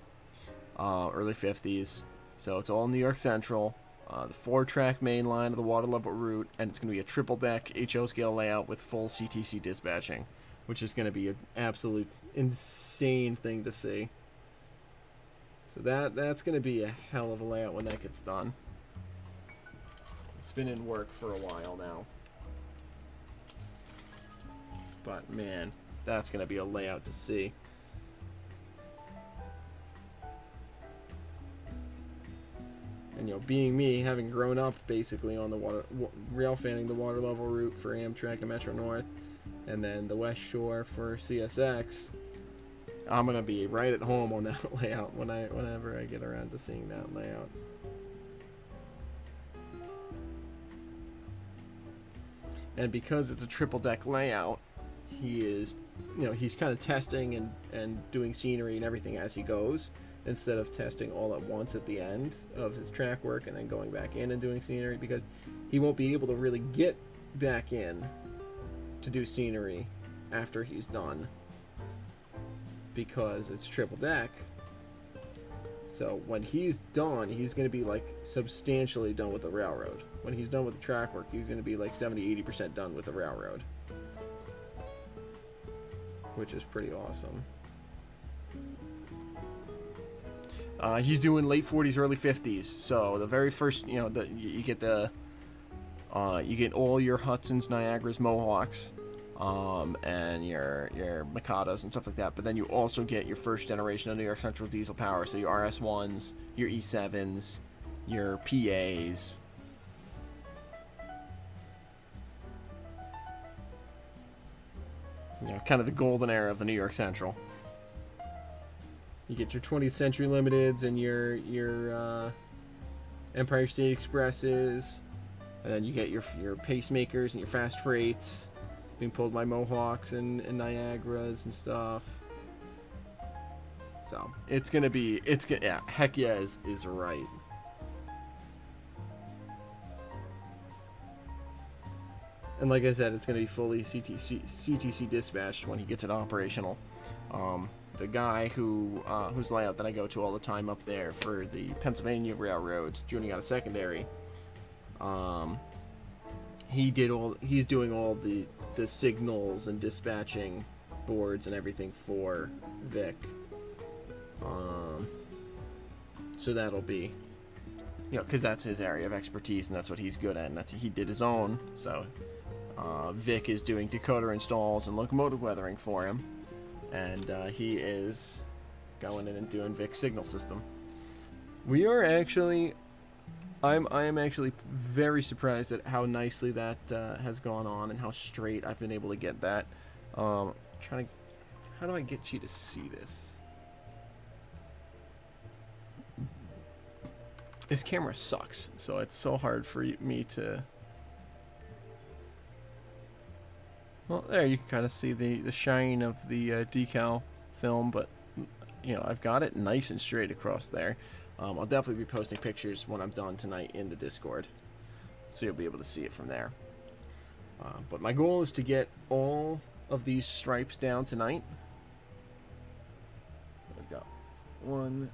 early 50s. So it's all New York Central, the 4-track main line of the water level route, and it's going to be a triple-deck HO scale layout with full CTC dispatching, which is going to be an absolute insane thing to see. So that's going to be a hell of a layout when that gets done. It's been in work for a while now. But man, that's going to be a layout to see. And being me, having grown up basically on the rail fanning the water level route for Amtrak and Metro North, and then the West Shore for CSX, I'm gonna be right at home on that layout whenever I get around to seeing that layout. And because it's a triple deck layout, he is, he's kind of testing and doing scenery and everything as he goes, instead of testing all at once at the end of his track work and then going back in and doing scenery, because he won't be able to really get back in to do scenery after he's done, because it's triple deck. So when he's done, he's going to be like substantially done with the railroad. When he's done with the track work, he's going to be like 70-80% done with the railroad, which is pretty awesome. He's doing late 40s, early 50s. So the very first, you get you get all your Hudsons, Niagaras, Mohawks, and your Mikados and stuff like that. But then you also get your first generation of New York Central diesel power. So your RS1s, your E7s, your PAs. Kind of the golden era of the New York Central. You get your 20th Century Limiteds and your Empire State Expresses, and then you get your pacemakers and your fast freights being pulled by Mohawks and Niagaras and stuff. So yeah, heck yeah is right. And like I said, it's going to be fully CTC dispatched when he gets it operational. The guy whose layout that I go to all the time up there for the Pennsylvania railroads, Juniata Secondary, he's doing all the signals and dispatching boards and everything for Vic. So that'll be, because that's his area of expertise and that's what he's good at, and he did his own. So Vic is doing decoder installs and locomotive weathering for him. And he is going in and doing Vic's signal system. We are actually, I am actually very surprised at how nicely that has gone on and how straight I've been able to get that. How do I get you to see this? This camera sucks, so it's so hard for me to. Well, there you can kind of see the shine of the decal film, but I've got it nice and straight across there. I'll definitely be posting pictures when I'm done tonight in the Discord, so you'll be able to see it from there. But my goal is to get all of these stripes down tonight. I've got one.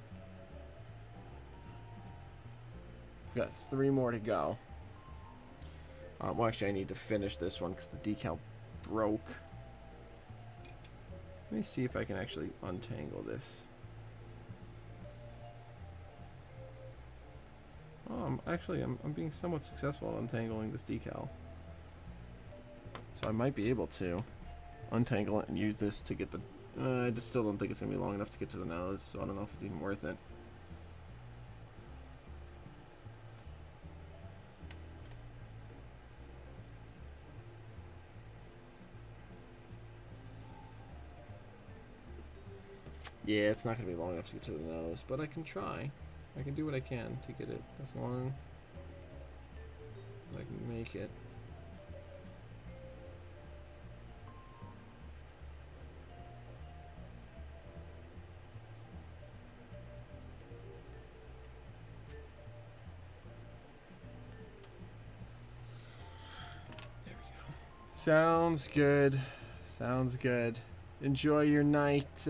I've got 3 more to go. Well, actually, I need to finish this one because the decal broke. Let me see if I can actually untangle this. I'm being somewhat successful at untangling this decal. So I might be able to untangle it and use this to get the... I just still don't think it's going to be long enough to get to the nose, so I don't know if it's even worth it. Yeah, it's not going to be long enough to get to the nose, but I can try. I can do what I can to get it as long as I can make it. There we go. Sounds good. Sounds good. Enjoy your night,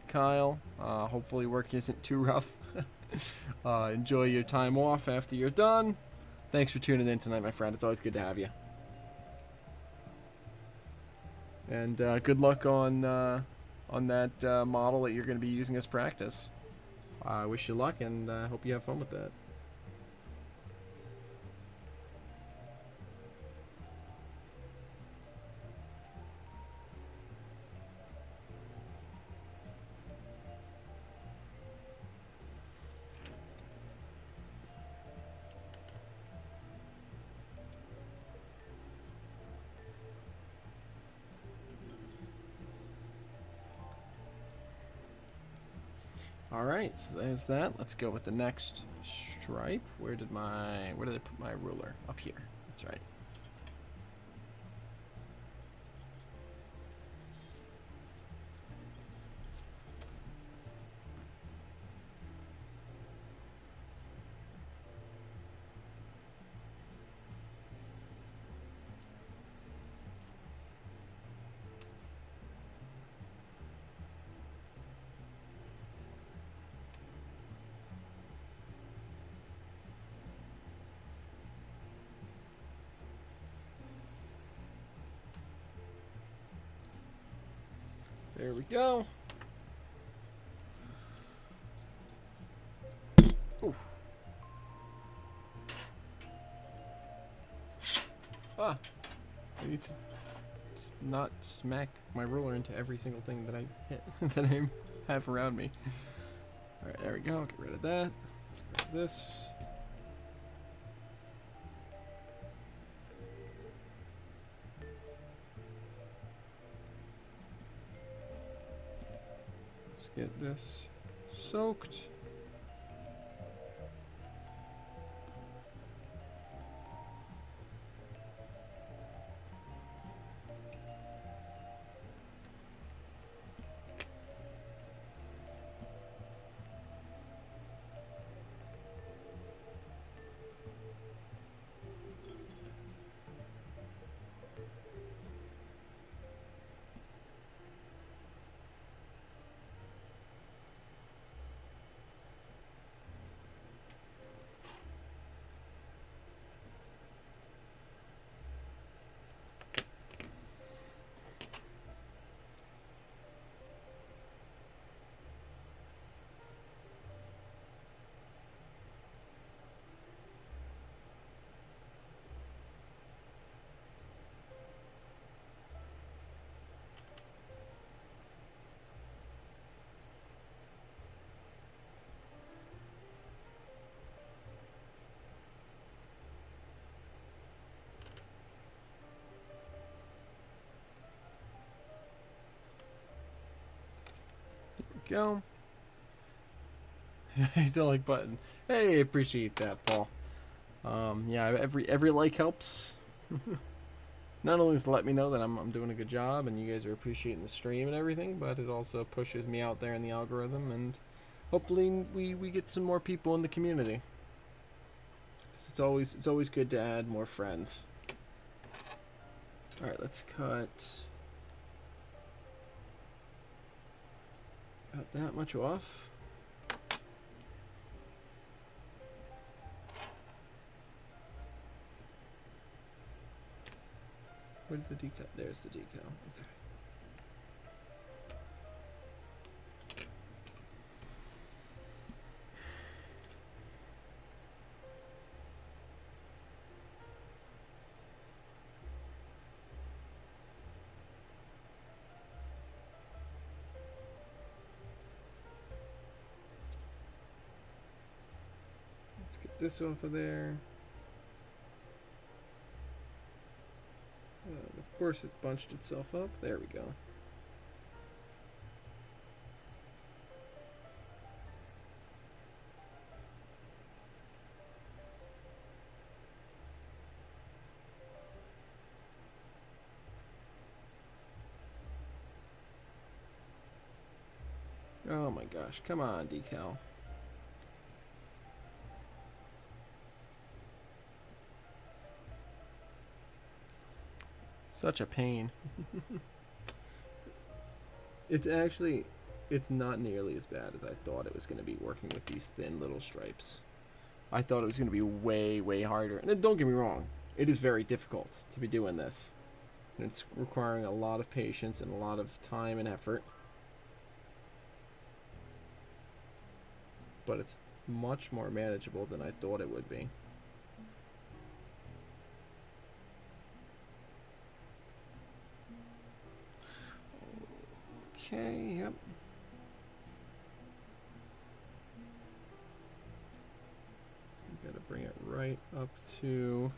Kyle. Hopefully work isn't too rough. Enjoy your time off after you're done. Thanks for tuning in tonight, my friend. It's always good to have you. And good luck on that model that you're going to be using as practice. I wish you luck, and I hope you have fun with that. Alright, so there's that. Let's go with the next stripe. Where did I put my ruler? Up here. That's right. There we go. Oof. Ah, I need to not smack my ruler into every single thing that I hit that I have around me. All right, there we go. Get rid of that. Let's grab this. Get this soaked. Go. Hit the like button. Hey, appreciate that, Paul. Yeah, every like helps. Not only to let me know that I'm doing a good job and you guys are appreciating the stream and everything, but it also pushes me out there in the algorithm, and hopefully we get some more people in the community. It's always good to add more friends. All right, let's cut that much off. Where did the decal? There's the decal. Okay. this off of there. Of course it bunched itself up. There we go. Oh my gosh, come on, decal. Such a pain. It's not nearly as bad as I thought it was going to be working with these thin little stripes. I thought it was going to be way, way harder. And don't get me wrong, it is very difficult to be doing this. And it's requiring a lot of patience and a lot of time and effort. But it's much more manageable than I thought it would be. Okay, yep. I'm gonna bring it right up to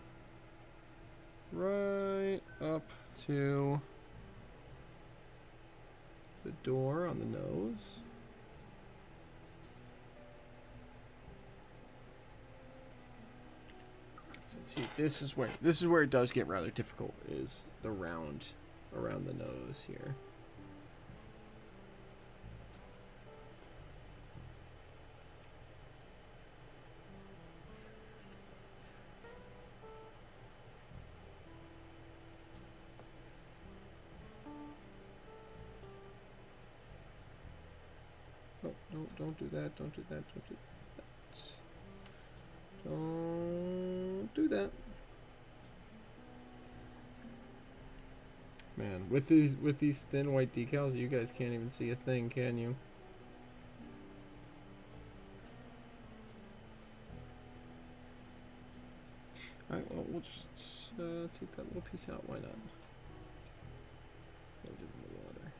the door on the nose. So let's see, this is where it does get rather difficult, is the round around the nose here. Oh, no, don't do that, don't do that, don't do that. Don't do that. Man, with these thin white decals, you guys can't even see a thing, can you? Alright, well, we'll just take that little piece out. Why not? Put it in the water.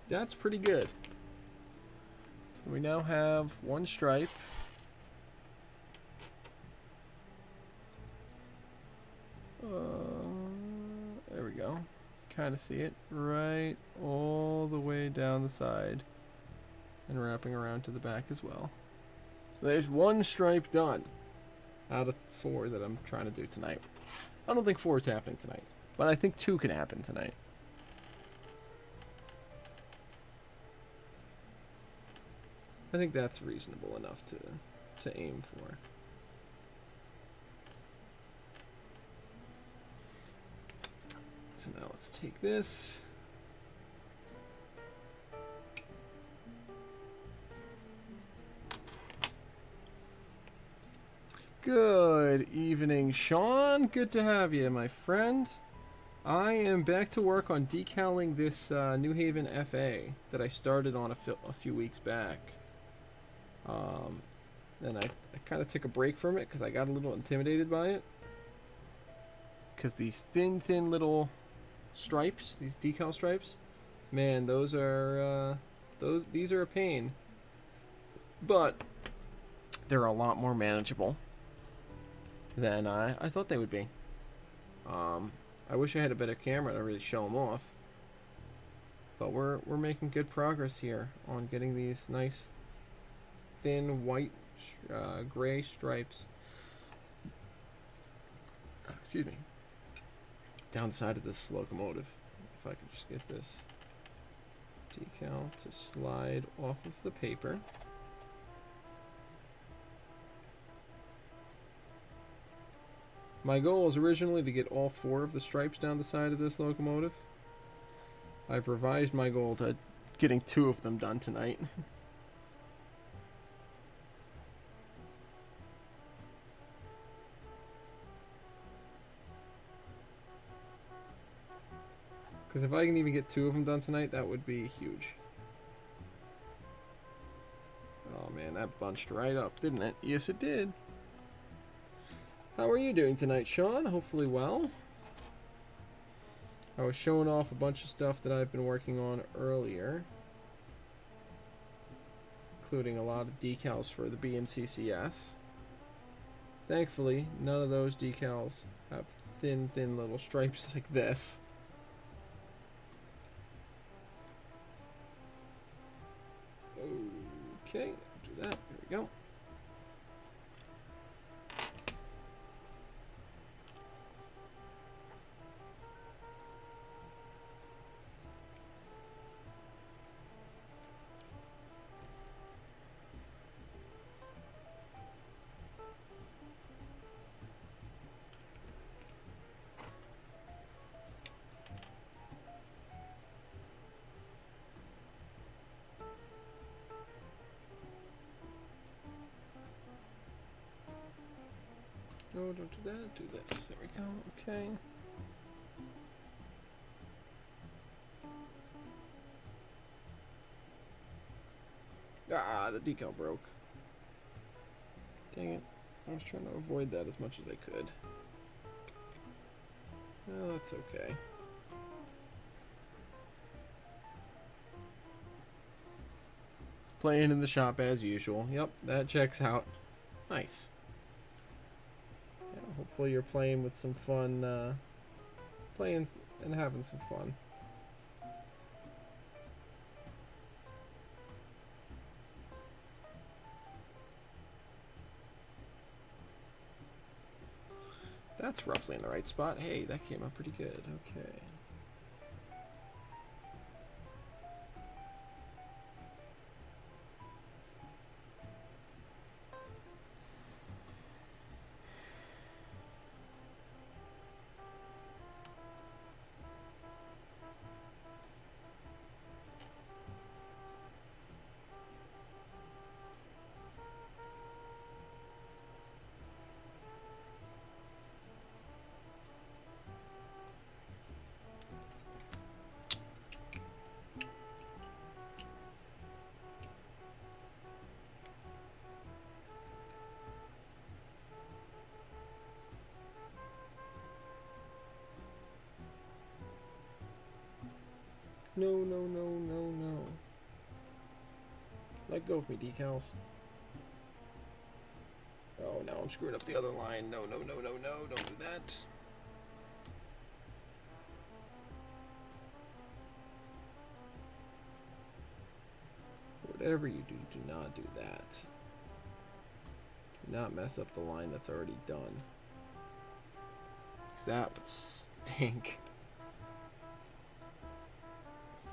That's pretty good. So we now have one stripe. There we go. Kind of see it right all the way down the side and wrapping around to the back as well. So there's one stripe done out of 4 that I'm trying to do tonight. I don't think 4 is happening tonight, but I think 2 can happen tonight. I think that's reasonable enough to aim for. So now let's take this. Good evening, Sean. Good to have you, my friend. I am back to work on decaling this New Haven FA that I started on a few weeks back. And I kind of took a break from it because I got a little intimidated by it. Because these thin little stripes, these decal stripes, man, these are a pain. But they're a lot more manageable than I thought they would be. I wish I had a better camera to really show them off. But we're making good progress here on getting these nice thin white gray stripes, excuse me, down the side of this locomotive. If I could just get this decal to slide off of the paper. My goal was originally to get all 4 of the stripes down the side of this locomotive. I've revised my goal to getting 2 of them done tonight. Because if I can even get 2 of them done tonight, that would be huge. Oh man, that bunched right up, didn't it? Yes, it did. How are you doing tonight, Sean? Hopefully well. I was showing off a bunch of stuff that I've been working on earlier, including a lot of decals for the BNCCS. Thankfully, none of those decals have thin little stripes like this. Okay, do that. There we go. No, don't do that. Do this. There we go. Okay. Ah, the decal broke. Dang it. I was trying to avoid that as much as I could. Well, that's okay. Playing in the shop as usual. Yep, that checks out. Nice. Yeah, hopefully you're playing with some fun, playing and having some fun. That's roughly in the right spot. Hey, that came out pretty good. Okay. No, no, no, no, no. Let go of me, decals. Oh, now I'm screwing up the other line. No, no, no, no, no. Don't do that. Whatever you do, do not do that. Do not mess up the line that's already done. 'Cause that would stink. So,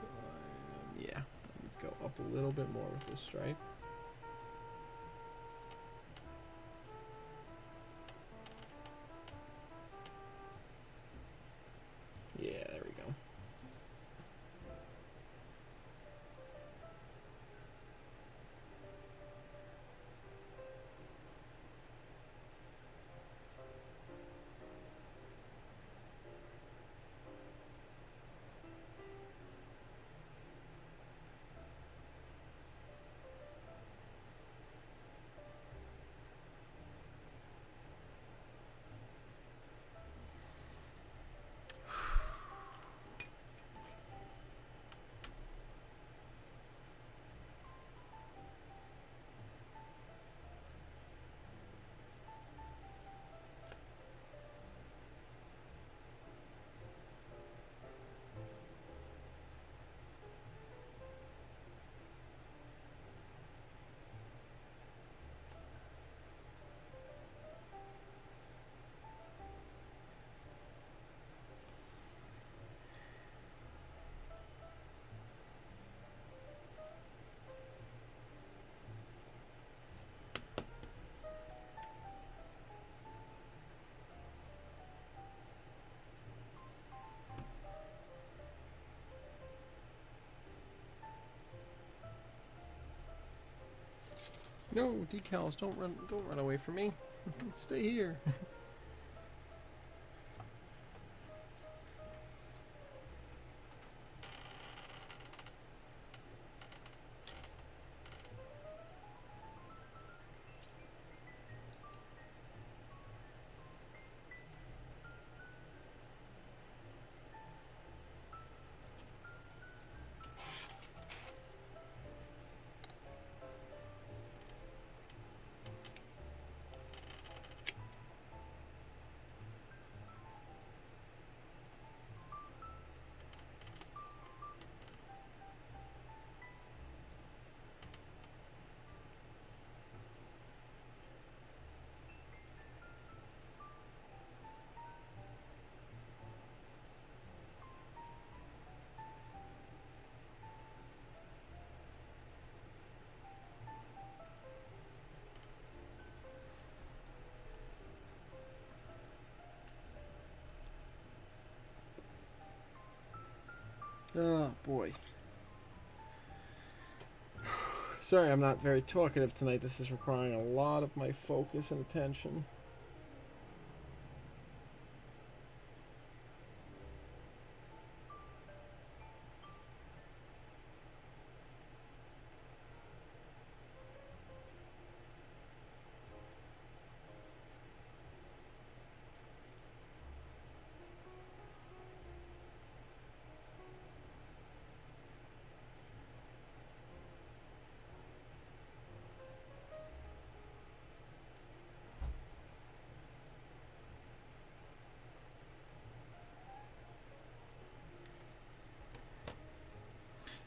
yeah. Let's go up a little bit more with this stripe. Yeah, there we go. No, decals, don't run away from me. Stay here. Oh boy. Sorry, I'm not very talkative tonight. This is requiring a lot of my focus and attention.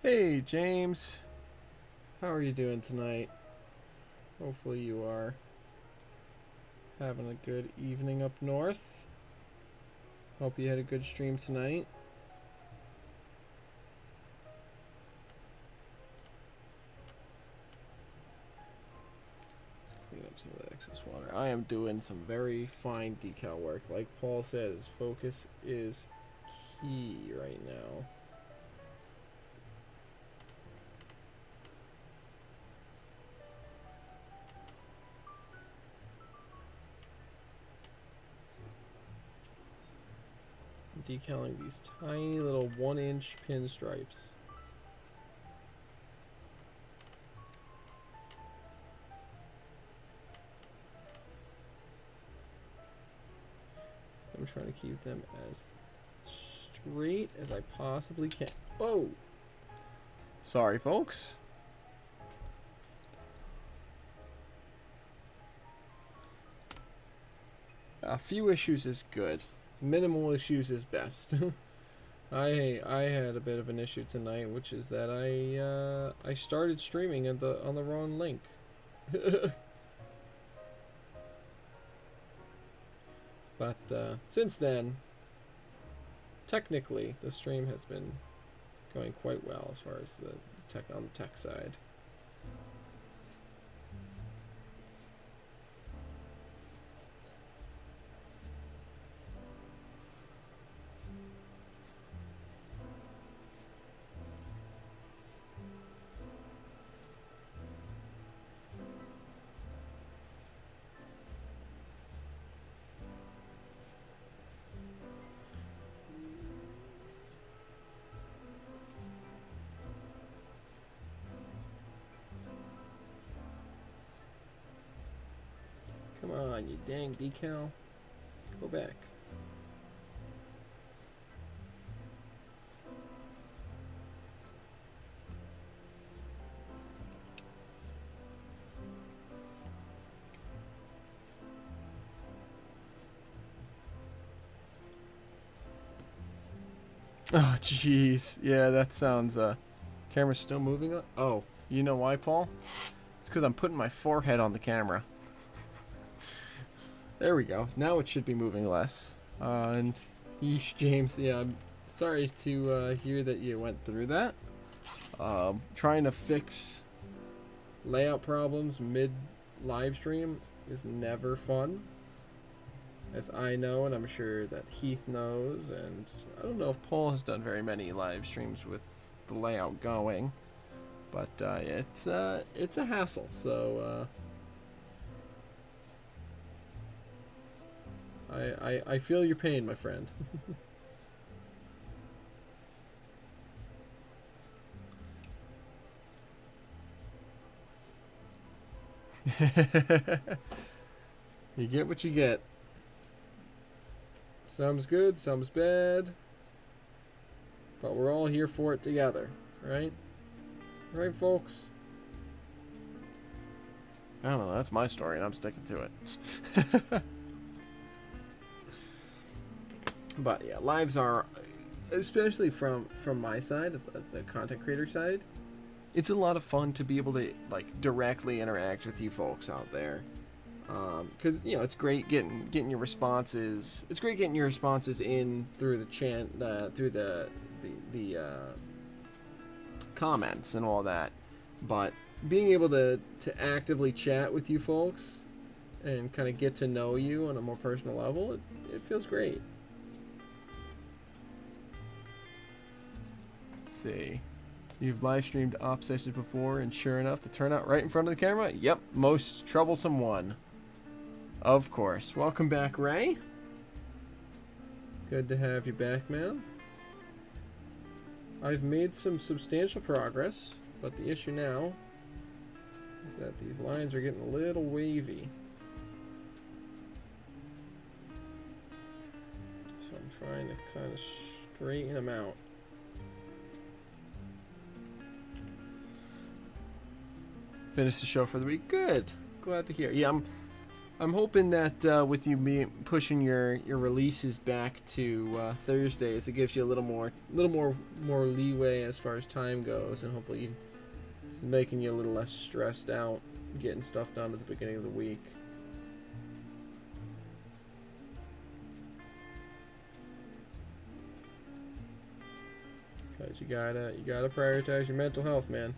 Hey, James. How are you doing tonight? Hopefully you are having a good evening up north. Hope you had a good stream tonight. Let's clean up some of the excess water. I am doing some very fine decal work. Like Paul says, focus is key right now. Decaling these tiny little 1-inch pinstripes. I'm trying to keep them as straight as I possibly can. Oh! Sorry, folks. A few issues is good. Minimal issues is best. I had a bit of an issue tonight, which is that I started streaming on the wrong link. But since then, technically, the stream has been going quite well as far as the on the tech side. Come on, you dang decal. Go back. Oh, jeez. Yeah, that sounds, camera's still moving on? Oh, you know why, Paul? It's because I'm putting my forehead on the camera. There we go. Now it should be moving less. And yeesh, James, yeah, I'm sorry to hear that you went through that. Trying to fix layout problems mid-live stream is never fun. As I know, and I'm sure that Heath knows, and I don't know if Paul has done very many live streams with the layout going. But it's a hassle, so... I feel your pain, my friend. You get what you get. Some's good, some's bad. But we're all here for it together, right? Right, folks? I don't know, that's my story and I'm sticking to it. But yeah, lives are, especially from my side, as a content creator side, it's a lot of fun to be able to like directly interact with you folks out there, because you know it's great getting your responses. It's great getting your responses in through the through the comments and all that, but being able to actively chat with you folks and kind of get to know you on a more personal level, it feels great. see. You've live streamed op sessions before, and sure enough, to turn out right in front of the camera? Yep, most troublesome one. Of course. Welcome back, Ray. Good to have you back, man. I've made some substantial progress, but the issue now is that these lines are getting a little wavy. So I'm trying to kind of straighten them out. Finished the show for the week. Good. Glad to hear. Yeah, I'm hoping that with you pushing your releases back to Thursdays, it gives you a little more leeway as far as time goes, and hopefully it's making you a little less stressed out getting stuff done at the beginning of the week. Cause you gotta prioritize your mental health, man.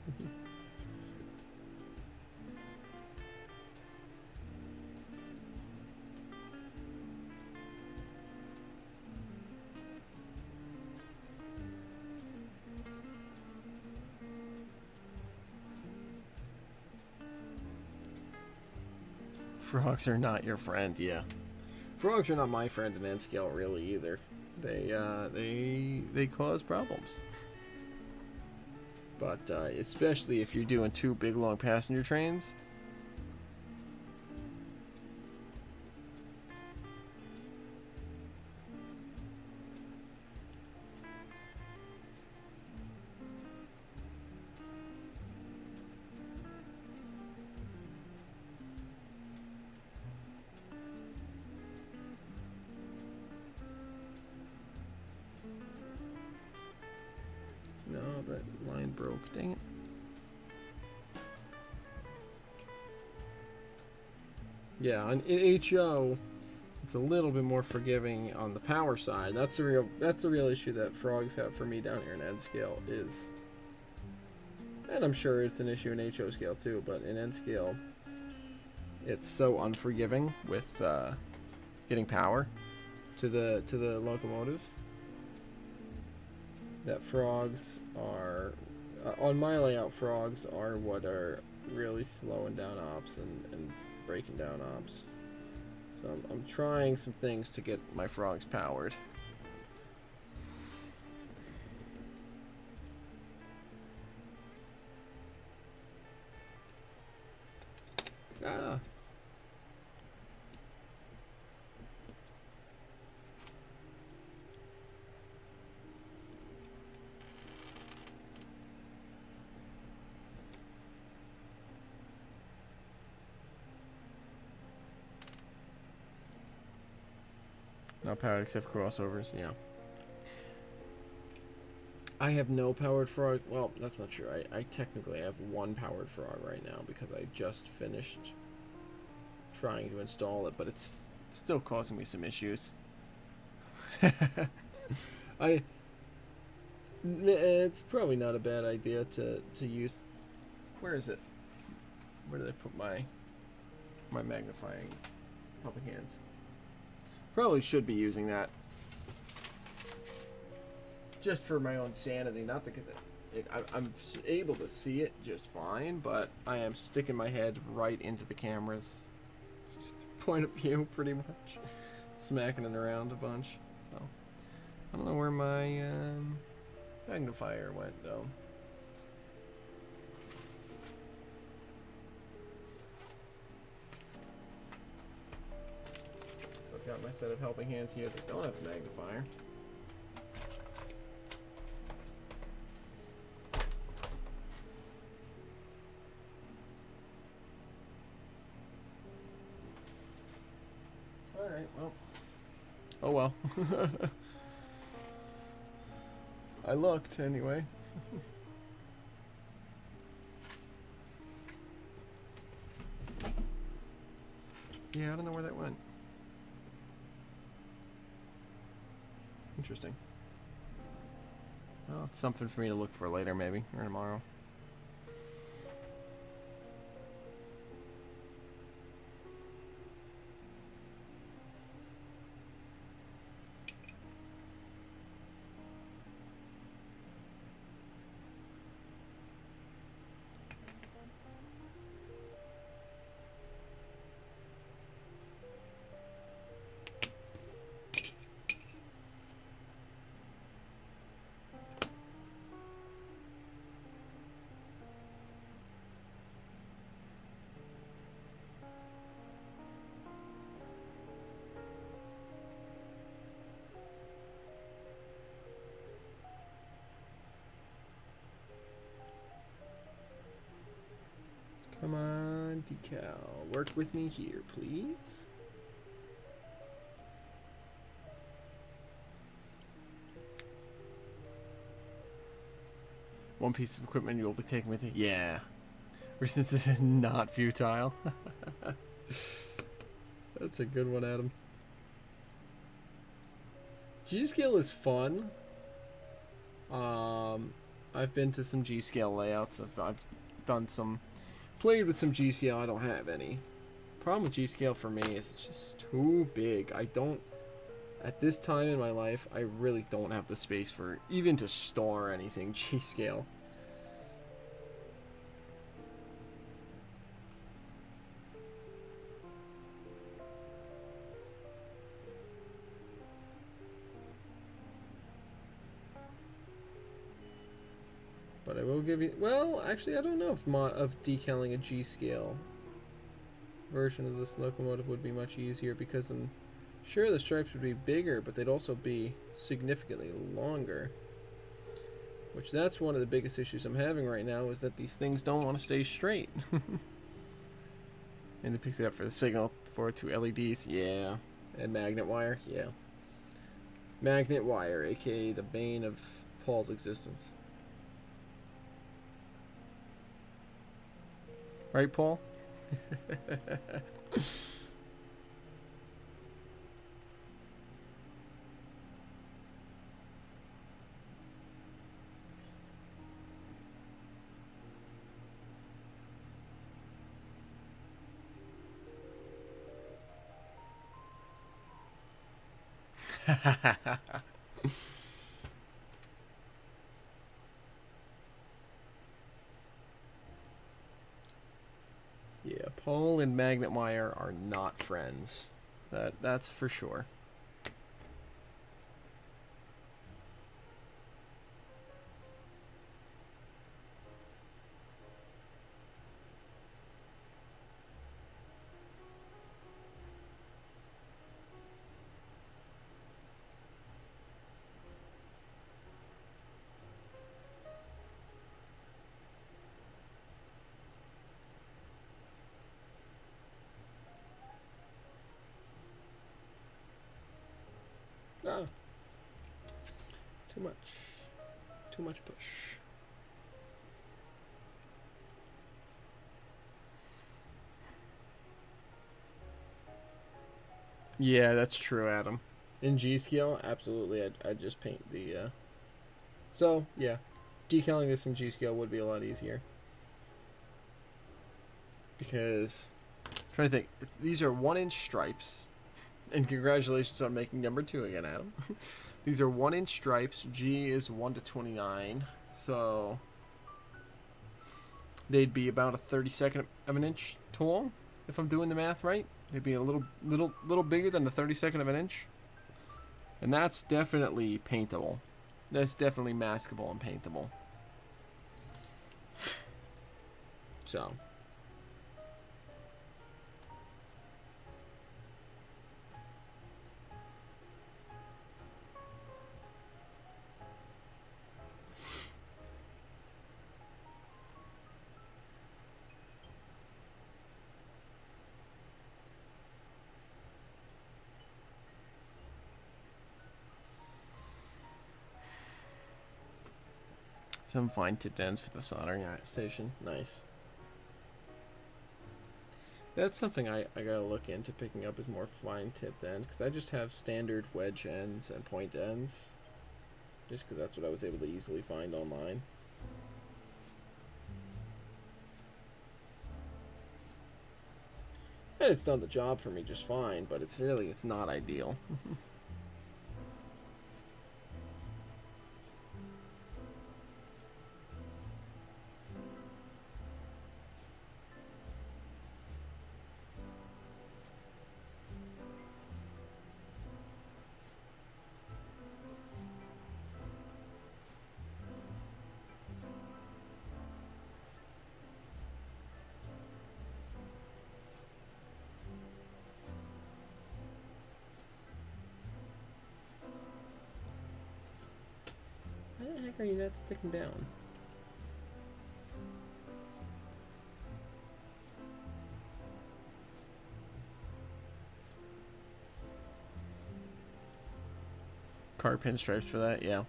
Frogs are not your friend, yeah. Frogs are not my friend in N-scale really either. They cause problems. But especially if you're doing 2 big long passenger trains. No, that line broke. Dang it. Yeah, on HO, it's a little bit more forgiving on the power side. That's the real issue that frogs have for me down here in N-scale is, and I'm sure it's an issue in HO scale too, but in N-scale, it's so unforgiving with getting power to the locomotives. That frogs are, on my layout, frogs are what are really slowing down ops and breaking down ops. So I'm trying some things to get my frogs powered. Ah. Not powered except for crossovers, yeah. I have no powered frog. Well, that's not true. I technically have 1 powered frog right now because I just finished trying to install it, but it's still causing me some issues. It's probably not a bad idea to use. Where is it? Where did I put my magnifying helping hands? Probably should be using that just for my own sanity, not because I'm able to see it just fine, but I am sticking my head right into the camera's point of view pretty much, smacking it around a bunch. So I don't know where my magnifier went though. Got my set of helping hands here that don't have a magnifier. Alright, well. Oh well. I looked anyway. Yeah, I don't know where that went. Interesting. Well, it's something for me to look for later, maybe, or tomorrow. decal. Work with me here, please. One piece of equipment you'll be taking with you. Yeah. Or since this is not futile. That's a good one, Adam. G-Scale is fun. I've been to some G-Scale layouts. I've done some... Played with some G-Scale. I don't have any. Problem with G-Scale for me is it's just too big. I don't... At this time in my life, I really don't have the space for even to store anything G-Scale. But I will give you... Well, actually, I don't know if decaling a G-Scale version of this locomotive would be much easier, because then... Sure, the stripes would be bigger, but they'd also be significantly longer. Which, that's one of the biggest issues I'm having right now, is that these things don't want to stay straight. And they picked it up for the signal for 2 LEDs, yeah. And magnet wire, yeah. Magnet wire, aka the bane of Paul's existence. Right, Paul? Yeah, Paul and magnet wire are not friends. That's for sure. Oh. Too much. Too much push. Yeah, that's true, Adam. In G-Scale, absolutely, I'd just paint the... So, yeah. Decaling this in G-Scale would be a lot easier. Because... I'm trying to think. These are 1-inch stripes. And congratulations on making number 2 again, Adam. These are 1-inch stripes. G is 1/29. So they'd be about a 32nd of an inch tall, if I'm doing the math right. They'd be a little bigger than the 32nd of an inch. And that's definitely paintable. That's definitely maskable and paintable. So... Some fine tipped ends for the soldering station. Nice. That's something I gotta look into picking up, is more fine tipped ends, because I just have standard wedge ends and point ends. Just because that's what I was able to easily find online. And it's done the job for me just fine, but it's not ideal. Why the heck are you not sticking down? car pinstripes for that, yeah.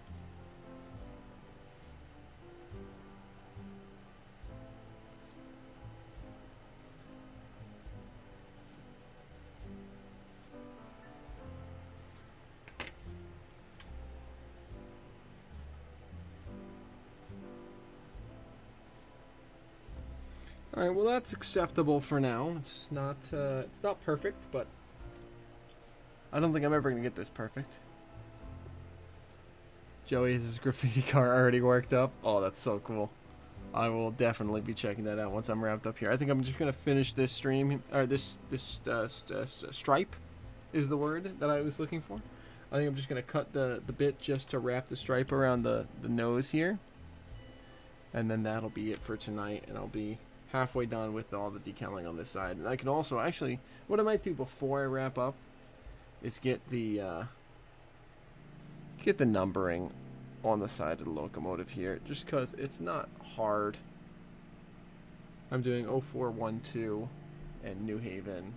All right, well that's acceptable for now. It's not perfect, but I don't think I'm ever gonna get this perfect. Joey has his graffiti car already worked up. Oh, that's so cool. I will definitely be checking that out once I'm wrapped up here. I think I'm just gonna finish this stream, or this stripe is the word that I was looking for. I think I'm just gonna cut the bit just to wrap the stripe around the nose here, and then that'll be it for tonight. And I'll be halfway done with all the decaling on this side. And I can also actually, what I might do before I wrap up is get the numbering on the side of the locomotive here, just because it's not hard. I'm doing 0412 and New Haven.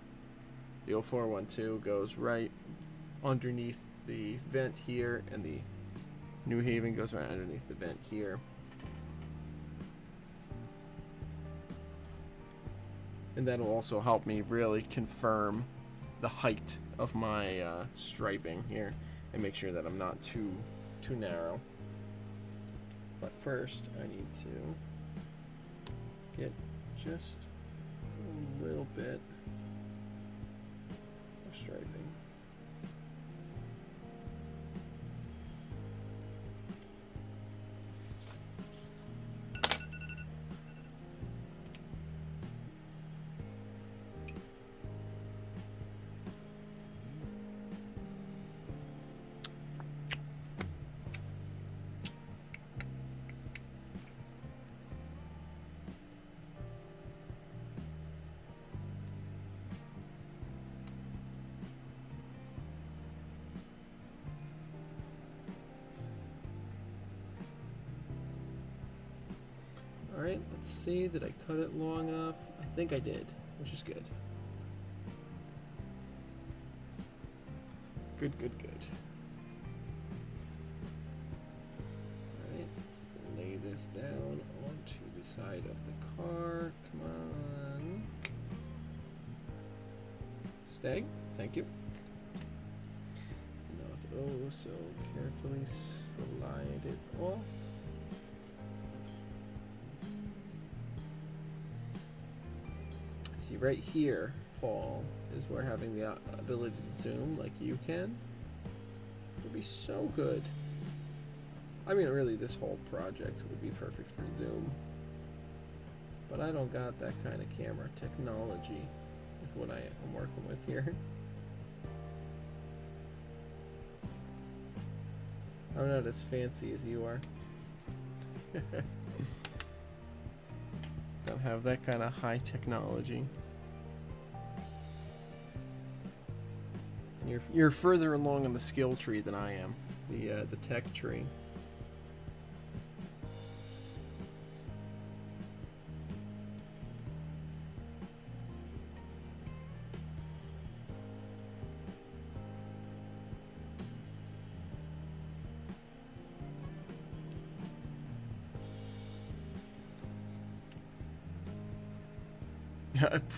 The 0412 goes right underneath the vent here, and the New Haven goes right underneath the vent here. And that'll also help me really confirm the height of my striping here and make sure that I'm not too narrow. But first, I need to get just a little bit of striping. Alright, let's see. Did I cut it long enough? I think I did, which is good. Good. Alright, let's lay this down onto the side of the car. Come on. Stay. Thank you. Now let's so carefully slide it off. See, right here, Paul, is where having the ability to zoom like you can would be so good. I mean, really, this whole project would be perfect for zoom. But I don't got that kind of camera technology. That's what I am working with here. I'm not as fancy as you are. Don't have that kind of high technology. You're further along in the skill tree than I am, the tech tree.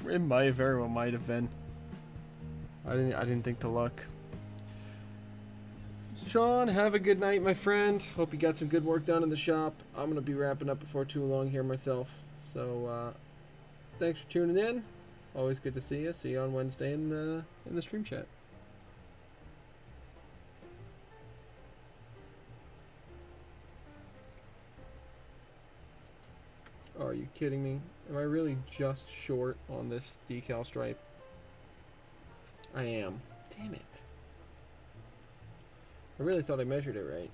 It might very well might have been. I didn't think to look. Sean, have a good night, my friend. Hope you got some good work done in the shop. I'm gonna be wrapping up before too long here myself. So thanks for tuning in. Always good to see you. See you on Wednesday in the stream chat. Oh, are you kidding me? Am I really just short on this decal stripe? I am. Damn it. I really thought I measured it right.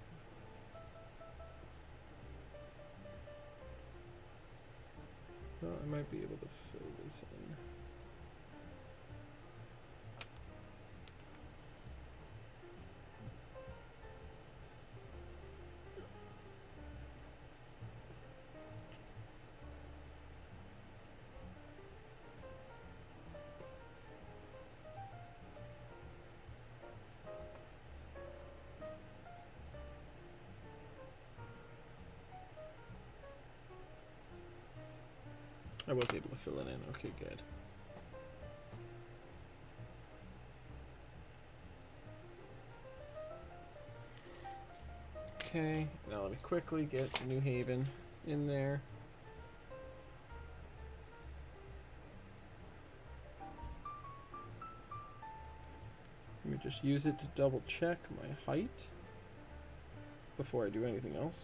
Well, I might be able to fill this in. I was able to fill it in. Okay, good. Okay, now let me quickly get New Haven in there. Let me just use it to double check my height before I do anything else.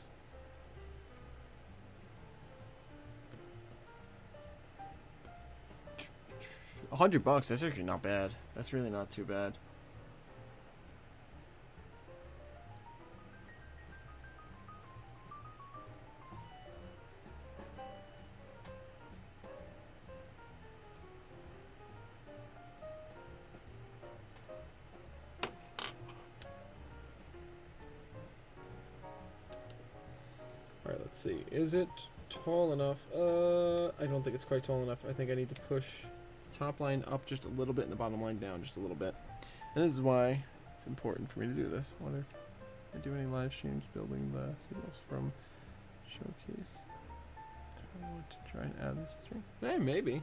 $100, that's actually not bad. That's really not too bad. Alright, let's see. Is it tall enough? I don't think it's quite tall enough. I think I need to push the top line up just a little bit and the bottom line down just a little bit. And this is why it's important for me to do this. I wonder if I do any live streams building the signals from Showcase. I want to try and add this stream. Hey, maybe.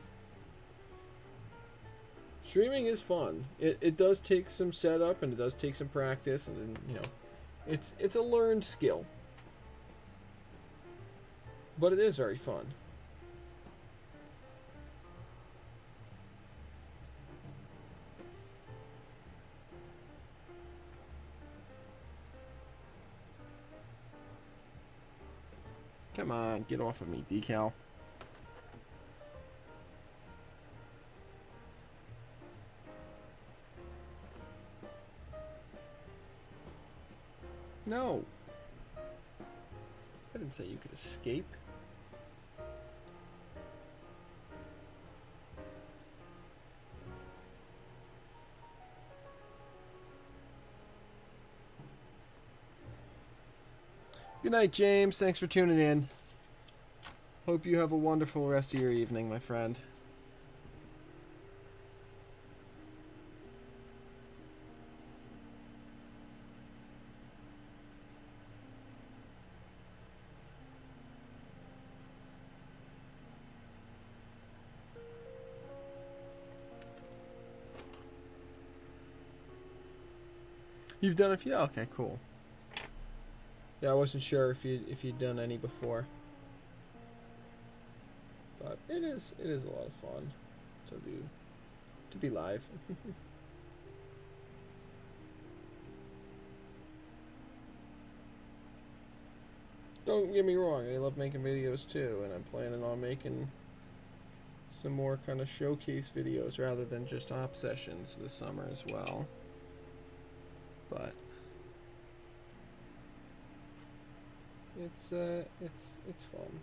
Streaming is fun. It does take some setup and it does take some practice, and you know, it's a learned skill. But it is very fun. Come on, get off of me, Decal. No. I didn't say you could escape. Good night, James. Thanks for tuning in. Hope you have a wonderful rest of your evening, my friend. You've done a few? Okay, cool. Yeah, I wasn't sure if you'd done any before, but it is a lot of fun to be live. Don't get me wrong, I love making videos too, and I'm planning on making some more kind of showcase videos rather than just op sessions this summer as well. But it's fun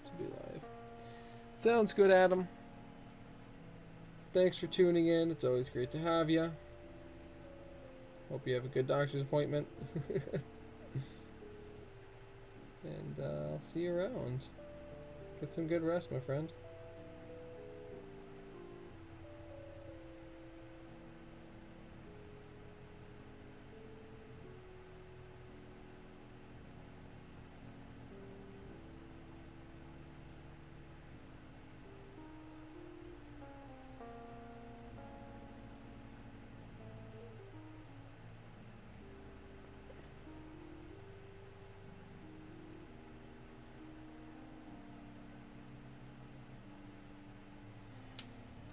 to be live. Sounds good, Adam. Thanks for tuning in. It's always great to have you. Hope you have a good doctor's appointment. And I'll see you around. Get some good rest, my friend.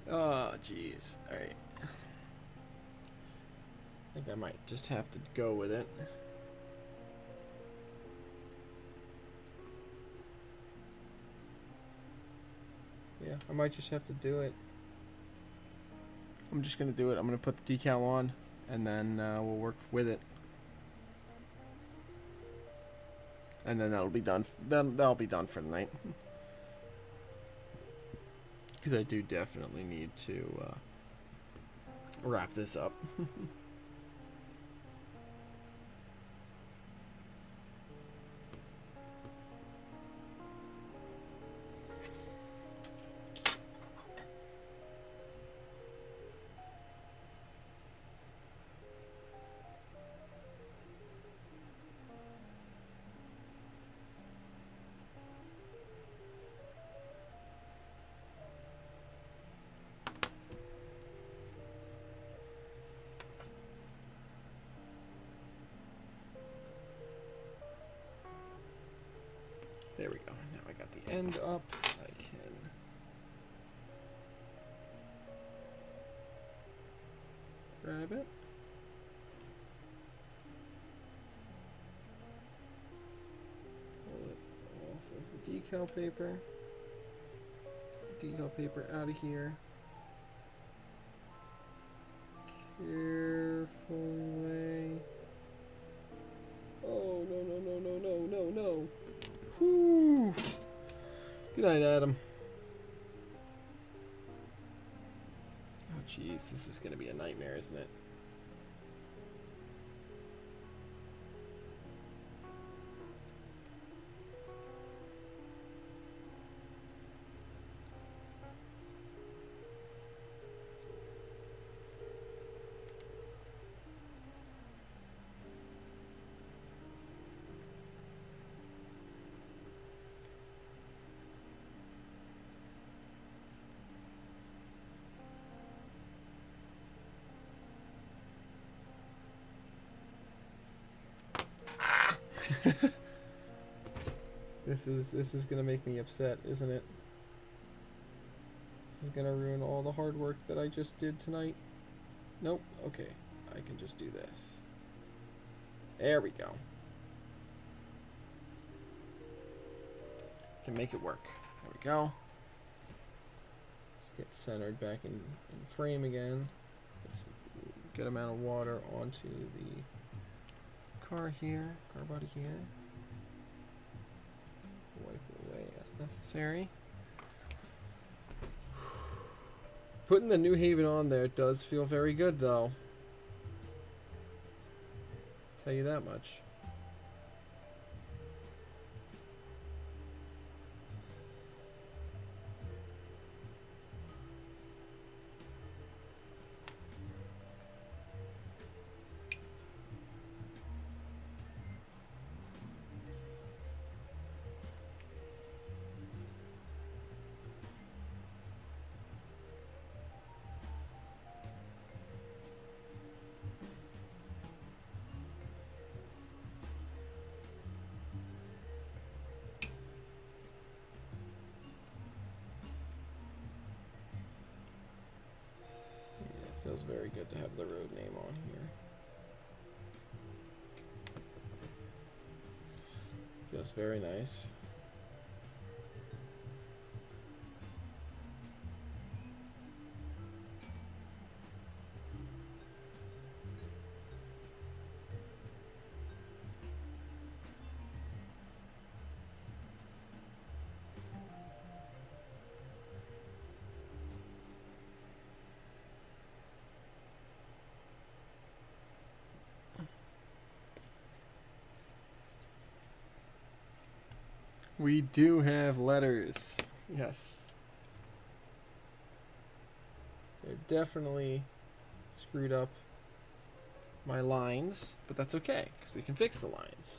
Oh, jeez. Alright. I think I might just have to go with it. Yeah, I might just have to do it. I'm just going to do it. I'm going to put the decal on, and then we'll work with it. And then that'll be done. That'll be done for the night. Because I do definitely need to wrap this up. I got the end up. I can grab it. Pull it off of the decal paper. Decal paper out of here. Carefully lay. Oh, no, no, no, no, no, no, no. Whew. Good night, Adam. Oh, jeez, this is going to be a nightmare, isn't it? This is gonna make me upset, isn't it? This is gonna ruin all the hard work that I just did tonight. Nope. Okay, I can just do this. There we go. Can make it work. There we go. Let's get centered back in frame again. Get some good amount of water onto the car body here. Wipe it away as necessary. Putting the New Haven on there does feel very good, though. Tell you that much. Feels very good to have the road name on here. Feels very nice. We do have letters. Yes. They're definitely screwed up my lines, but that's okay, because we can fix the lines.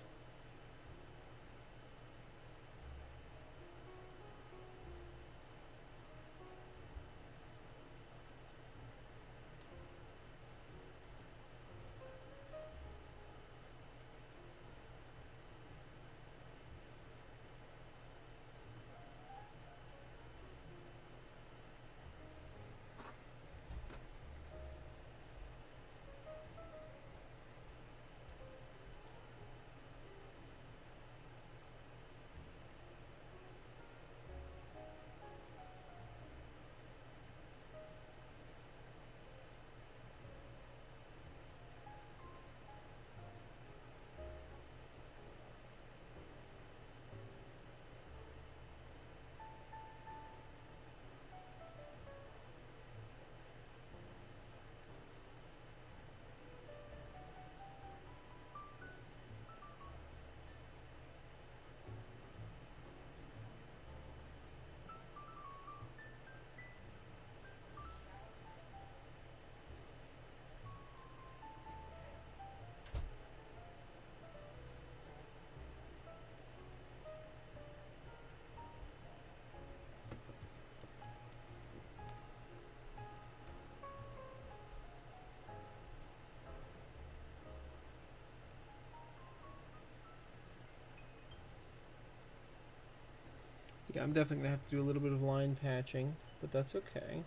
Yeah, I'm definitely gonna have to do a little bit of line patching, but that's okay.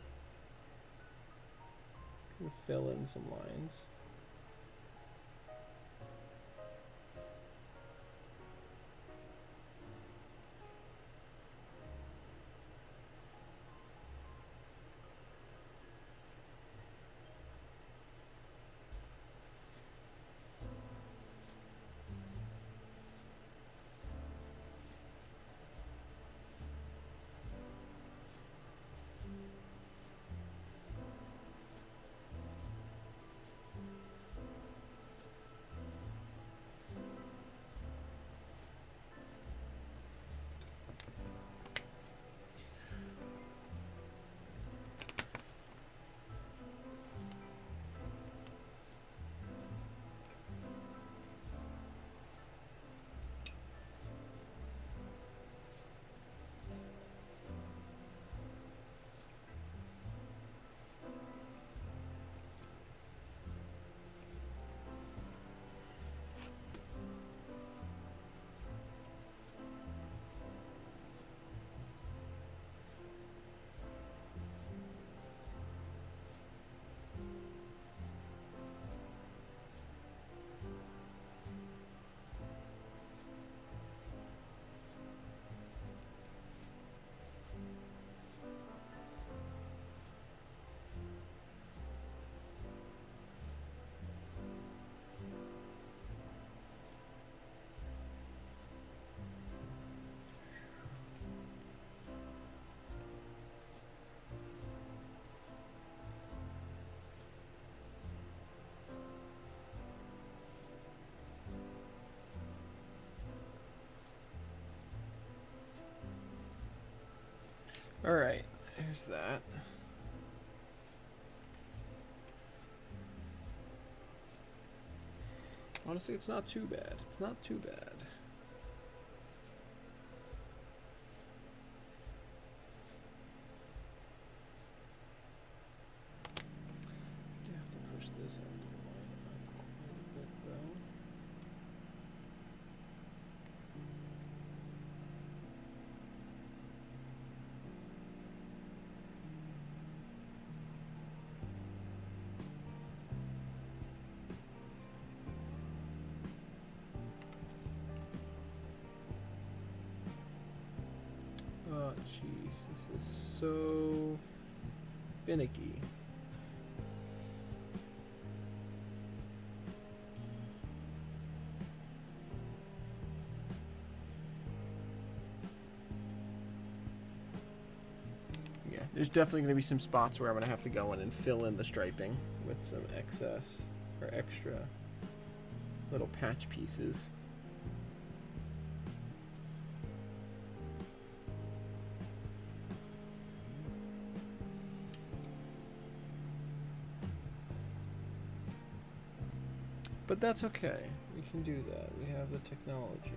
We'll fill in some lines. Alright, there's that. Honestly, it's not too bad. It's not too bad. Do have to push this end of the line up quite a bit, though. Oh, jeez, this is so finicky. Yeah, there's definitely going to be some spots where I'm going to have to go in and fill in the striping with some excess or extra little patch pieces. But that's okay. We can do that. We have the technology.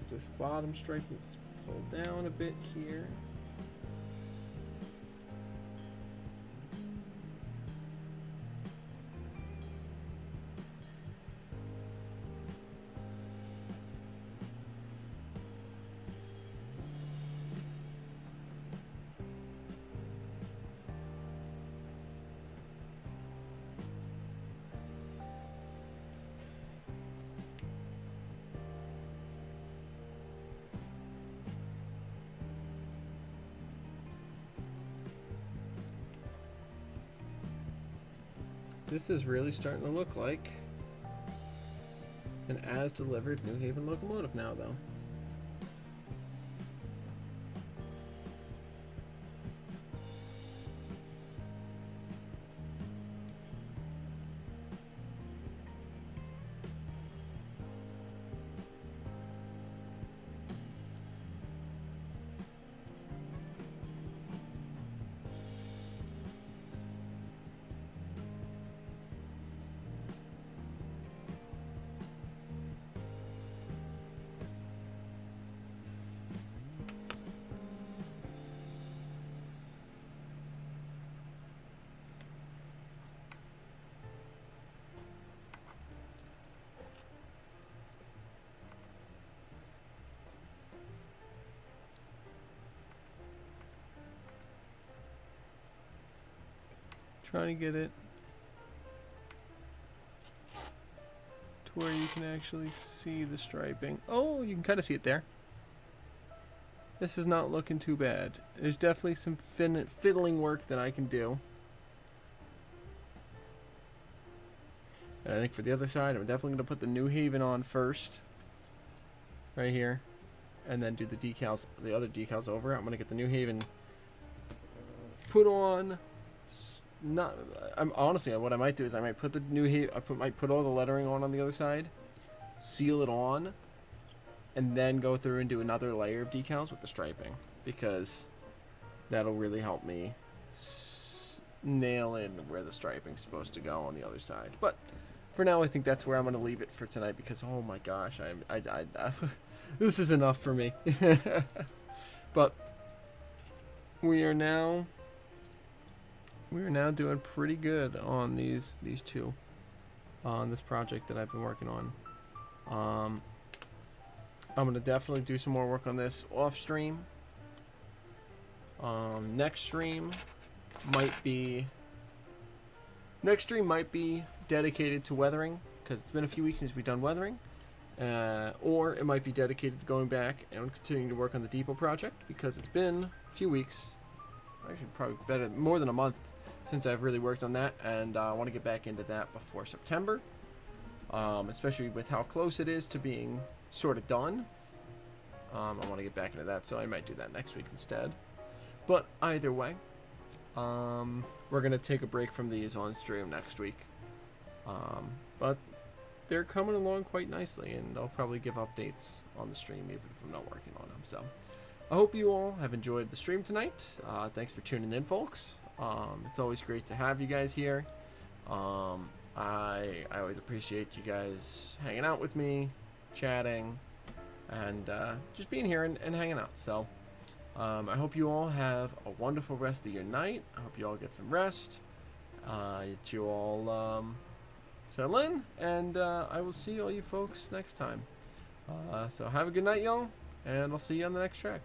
This bottom stripe needs to pull down a bit here. This is really starting to look like an as-delivered New Haven locomotive now, though. trying to get it to where you can actually see the striping. Oh, you can kind of see it there. This is not looking too bad. There's definitely some fiddling work that I can do. And I think for the other side, I'm definitely going to put the New Haven on first. Right here. And then do the decals, the other decals over. I'm going to get the New Haven put on. Honestly, what I might do is I might put the New Haven, might put all the lettering on the other side. Seal it on. And then go through and do another layer of decals with the striping. Because that'll really help me nail in where the striping's supposed to go on the other side. But for now, I think that's where I'm going to leave it for tonight. Because, oh my gosh, this is enough for me. But we are now doing pretty good on these two. On this project that I've been working on. I'm going to definitely do some more work on this off stream. Next stream might be dedicated to weathering, because it's been a few weeks since we've done weathering. Or it might be dedicated to going back and continuing to work on the depot project, because it's been a few weeks, actually probably more than a month since I've really worked on that, and I want to get back into that before September, especially with how close it is to being sort of done. I want to get back into that, so I might do that next week instead. But either way, we're going to take a break from these on stream next week. But they're coming along quite nicely, and I'll probably give updates on the stream even if I'm not working on them. So I hope you all have enjoyed the stream tonight. Thanks for tuning in, folks. It's always great to have you guys here. I always appreciate you guys hanging out with me, chatting, and just being here and hanging out. So I hope you all have a wonderful rest of your night. I hope you all get some rest. That you all settle in, and I will see all you folks next time. So have a good night, y'all, and I'll see you on the next track.